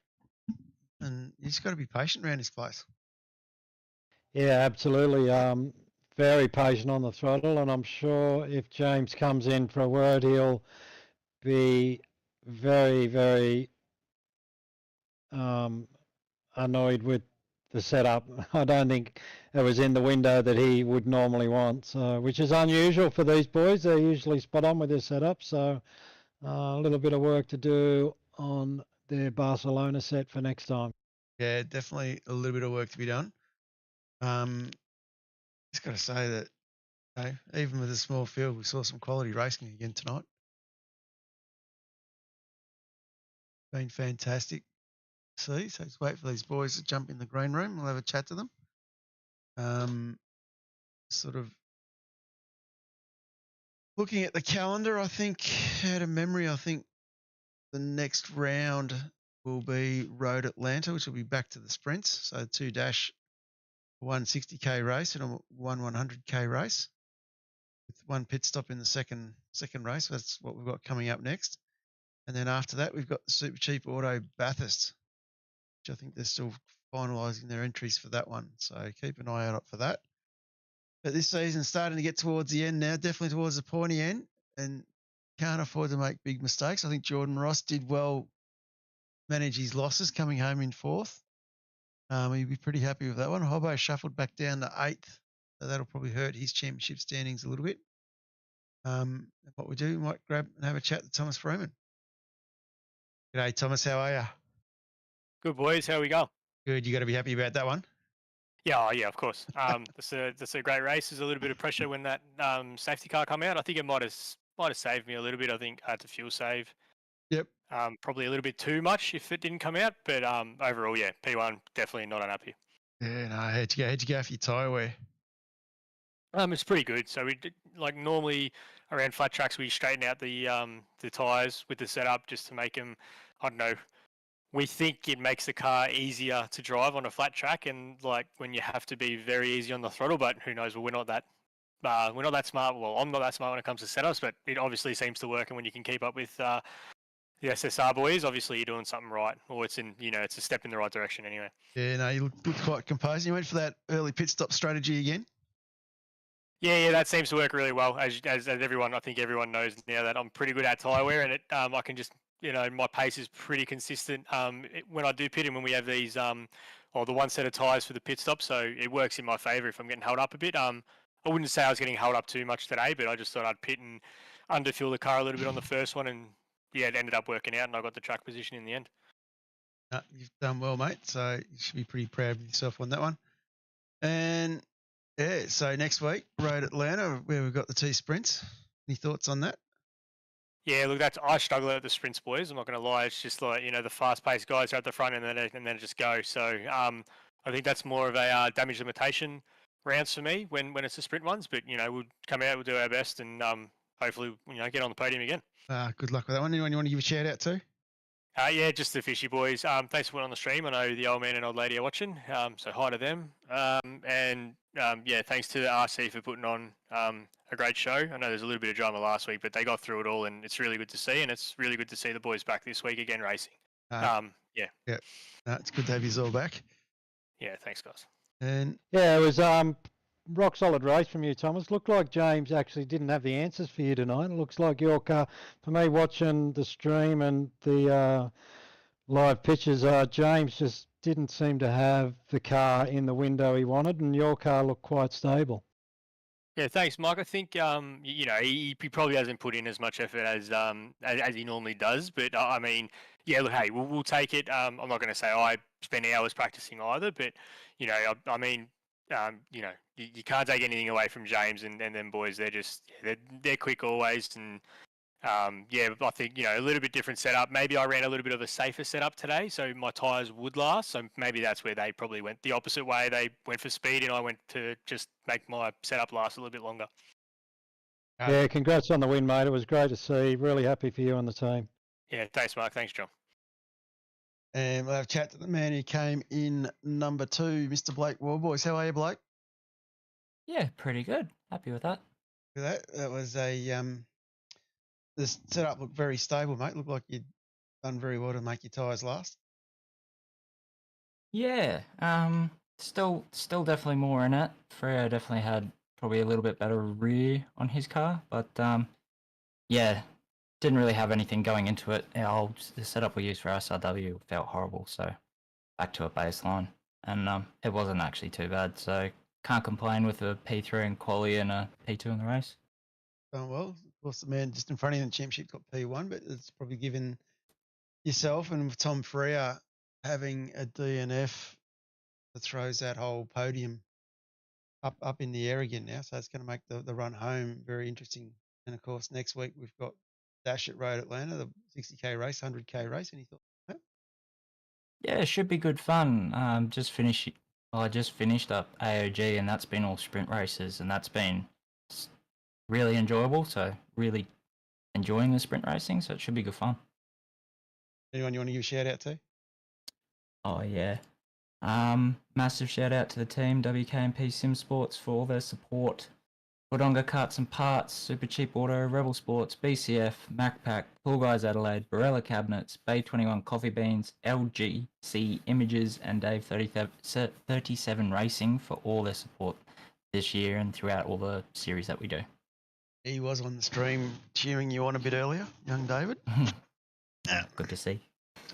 and you just got to be patient around this place. Yeah, absolutely. Very patient on the throttle, and I'm sure if James comes in for a word, he'll be very, very annoyed with the setup. I don't think it was in the window that he would normally want, so, which is unusual for these boys. They're usually spot on with their setup, so a little bit of work to do on their Barcelona set for next time. Yeah, definitely a little bit of work to be done. Just got to say that, you know, even with a small field, we saw some quality racing again tonight. Been fantastic. See, so let's wait for these boys to jump in the green room. We'll have a chat to them. sort of looking at the calendar, I think out of memory, I think the next round will be Road Atlanta, which will be back to the sprints. So 160k race and a 100k race with one pit stop in the second race. That's what we've got coming up next. And then after that, we've got the Supercheap Auto Bathurst, which I think they're still finalising their entries for that one. So keep an eye out for that. But this season's starting to get towards the end now, definitely towards the pointy end, and can't afford to make big mistakes. I think Jordan Ross did well manage his losses coming home in fourth. He'd be pretty happy with that one. Hobbo shuffled back down to eighth, so that'll probably hurt his championship standings a little bit. What we do, we might grab and have a chat to Thomas Freeman. G'day, Thomas. How are you? Good, boys. How we go? Good. You got to be happy about that one. Yeah, yeah, of course. That's a great race. There's a little bit of pressure when that safety car come out. I think it might have saved me a little bit. I think I had to fuel save. Yep. Probably a little bit too much if it didn't come out, but overall, yeah, P1 definitely not unhappy. Yeah, no. How'd you go for your tyre wear? It's pretty good. So we did, like normally around flat tracks, we straighten out the tires with the setup just to make them, I don't know. We think it makes the car easier to drive on a flat track, and like when you have to be very easy on the throttle. But who knows? Well, we're not that smart. Well, I'm not that smart when it comes to setups, but it obviously seems to work. And when you can keep up with the SSR boys, obviously you're doing something right, or it's a step in the right direction anyway. Yeah, no, you looked quite composed. You went for that early pit stop strategy again. Yeah, that seems to work really well. As everyone, I think everyone knows now that I'm pretty good at tyre wear, and I can just. My pace is pretty consistent when I do pit and when we have these, the one set of tyres for the pit stop. So it works in my favour if I'm getting held up a bit. I wouldn't say I was getting held up too much today, but I just thought I'd pit and underfuel the car a little bit on the first one. And yeah, it ended up working out and I got the track position in the end. You've done well, mate. So you should be pretty proud of yourself on that one. And yeah, so next week, Road Atlanta, where we've got the two sprints. Any thoughts on that? Yeah, look, I struggle at the sprints, boys. I'm not going to lie. It's just like, the fast-paced guys are at the front and then it just go. So I think that's more of a damage limitation rounds for me when it's the sprint ones. But, we'll come out, we'll do our best and hopefully, get on the podium again. Good luck with that one. Anyone you want to give a shout out to? Yeah, just the Fishy boys. Thanks for putting on the stream. I know the old man and old lady are watching, so hi to them. Thanks to the RC for putting on a great show. I know there's a little bit of drama last week, but they got through it all, and it's really good to see. And it's really good to see the boys back this week again racing. It's good to have you all back. Yeah, thanks, guys. And yeah, it was rock solid race from you, Thomas. Looked like James actually didn't have the answers for you tonight. It looks like your car, for me watching the stream and the live pictures, James just didn't seem to have the car in the window he wanted, and your car looked quite stable. Yeah, thanks, Mike. I think he probably hasn't put in as much effort as he normally does, but I mean, yeah, look, hey, we'll take it. I'm not going to say I spent hours practicing either, but you can't take anything away from James and them boys. They're quick always, and I think a little bit different setup. Maybe I ran a little bit of a safer setup today, so my tyres would last. So maybe that's where they probably went the opposite way. They went for speed, and I went to just make my setup last a little bit longer. Yeah, congrats on the win, mate. It was great to see. Really happy for you and the team. Yeah, thanks, Mark. Thanks, John. And we'll have a chat to the man who came in number 2, Mr. Blake Warboys. How are you, Blake? Yeah, pretty good. Happy with that. That was the setup looked very stable, mate. Looked like you'd done very well to make your tyres last. Yeah, still definitely more in it. Freo definitely had probably a little bit better rear on his car, but didn't really have anything going into it. The setup we used for SRW felt horrible, so back to a baseline, and it wasn't actually too bad, so can't complain with a P3 in quali and a P2 in the race. Well, of course, the man just in front of you in the championship got P1, but it's probably given yourself and Tom Freer having a DNF that throws that whole podium up in the air again now. So it's going to make the run home very interesting. And of course, next week we've got Dash at Road Atlanta, the 60k race, 100k race. Any thoughts on that? Yeah, it should be good fun. Just finished I just finished up AOG, and that's been all sprint races, and that's been really enjoyable. So really enjoying the sprint racing. So it should be good fun. Anyone you want to give a shout out to? Oh yeah. Massive shout out to the team WK&P Sim Sports for all their support. Wodonga Karts and Parts, Supercheap Auto, Rebel Sports, BCF, Macpac, Tall Guys Adelaide, Borella Cabinets, Bay 21 Coffee Beans, LGC Images, and Dave 37 Racing for all their support this year and throughout all the series that we do. He was on the stream cheering you on a bit earlier, young David. Good to see.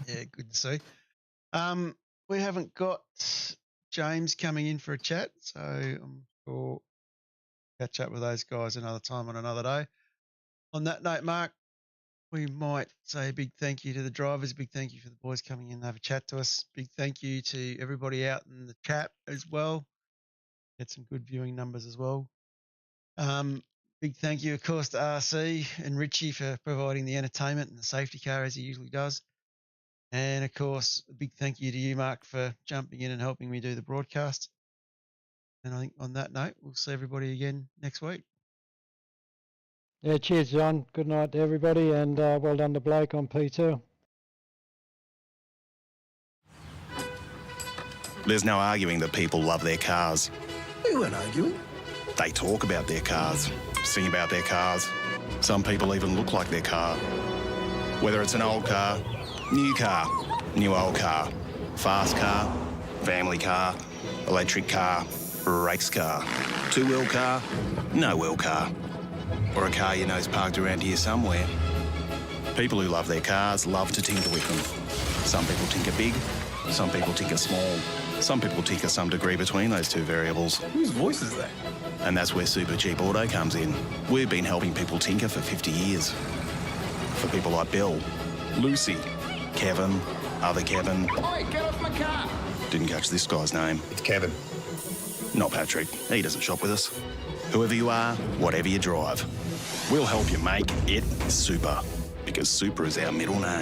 Yeah, good to see. We haven't got James coming in for a chat, so I'm sure catch up with those guys another time on another day. On that note, Mark, we might say a big thank you to the drivers, a big thank you for the boys coming in and have a chat to us. Big thank you to everybody out in the chat as well. Get some good viewing numbers as well. Big thank you, of course, to RC and Richie for providing the entertainment and the safety car as he usually does. And, of course, a big thank you to you, Mark, for jumping in and helping me do the broadcast. And I think on that note, we'll see everybody again next week. Yeah, cheers, John. Good night to everybody, and well done to Blake on P2. There's no arguing that people love their cars. We weren't arguing. They talk about their cars, sing about their cars. Some people even look like their car. Whether it's an old car, new old car, fast car, family car, electric car, race car, two-wheel car, no-wheel car, or a car you know's parked around here somewhere. People who love their cars love to tinker with them. Some people tinker big, some people tinker small, some people tinker some degree between those two variables. Whose voice is that? And that's where Supercheap Auto comes in. We've been helping people tinker for 50 years. For people like Bill, Lucy, Kevin, other Kevin. Oi, get off my car! Didn't catch this guy's name. It's Kevin. Not Patrick. He doesn't shop with us. Whoever you are, whatever you drive, we'll help you make it super. Because super is our middle name.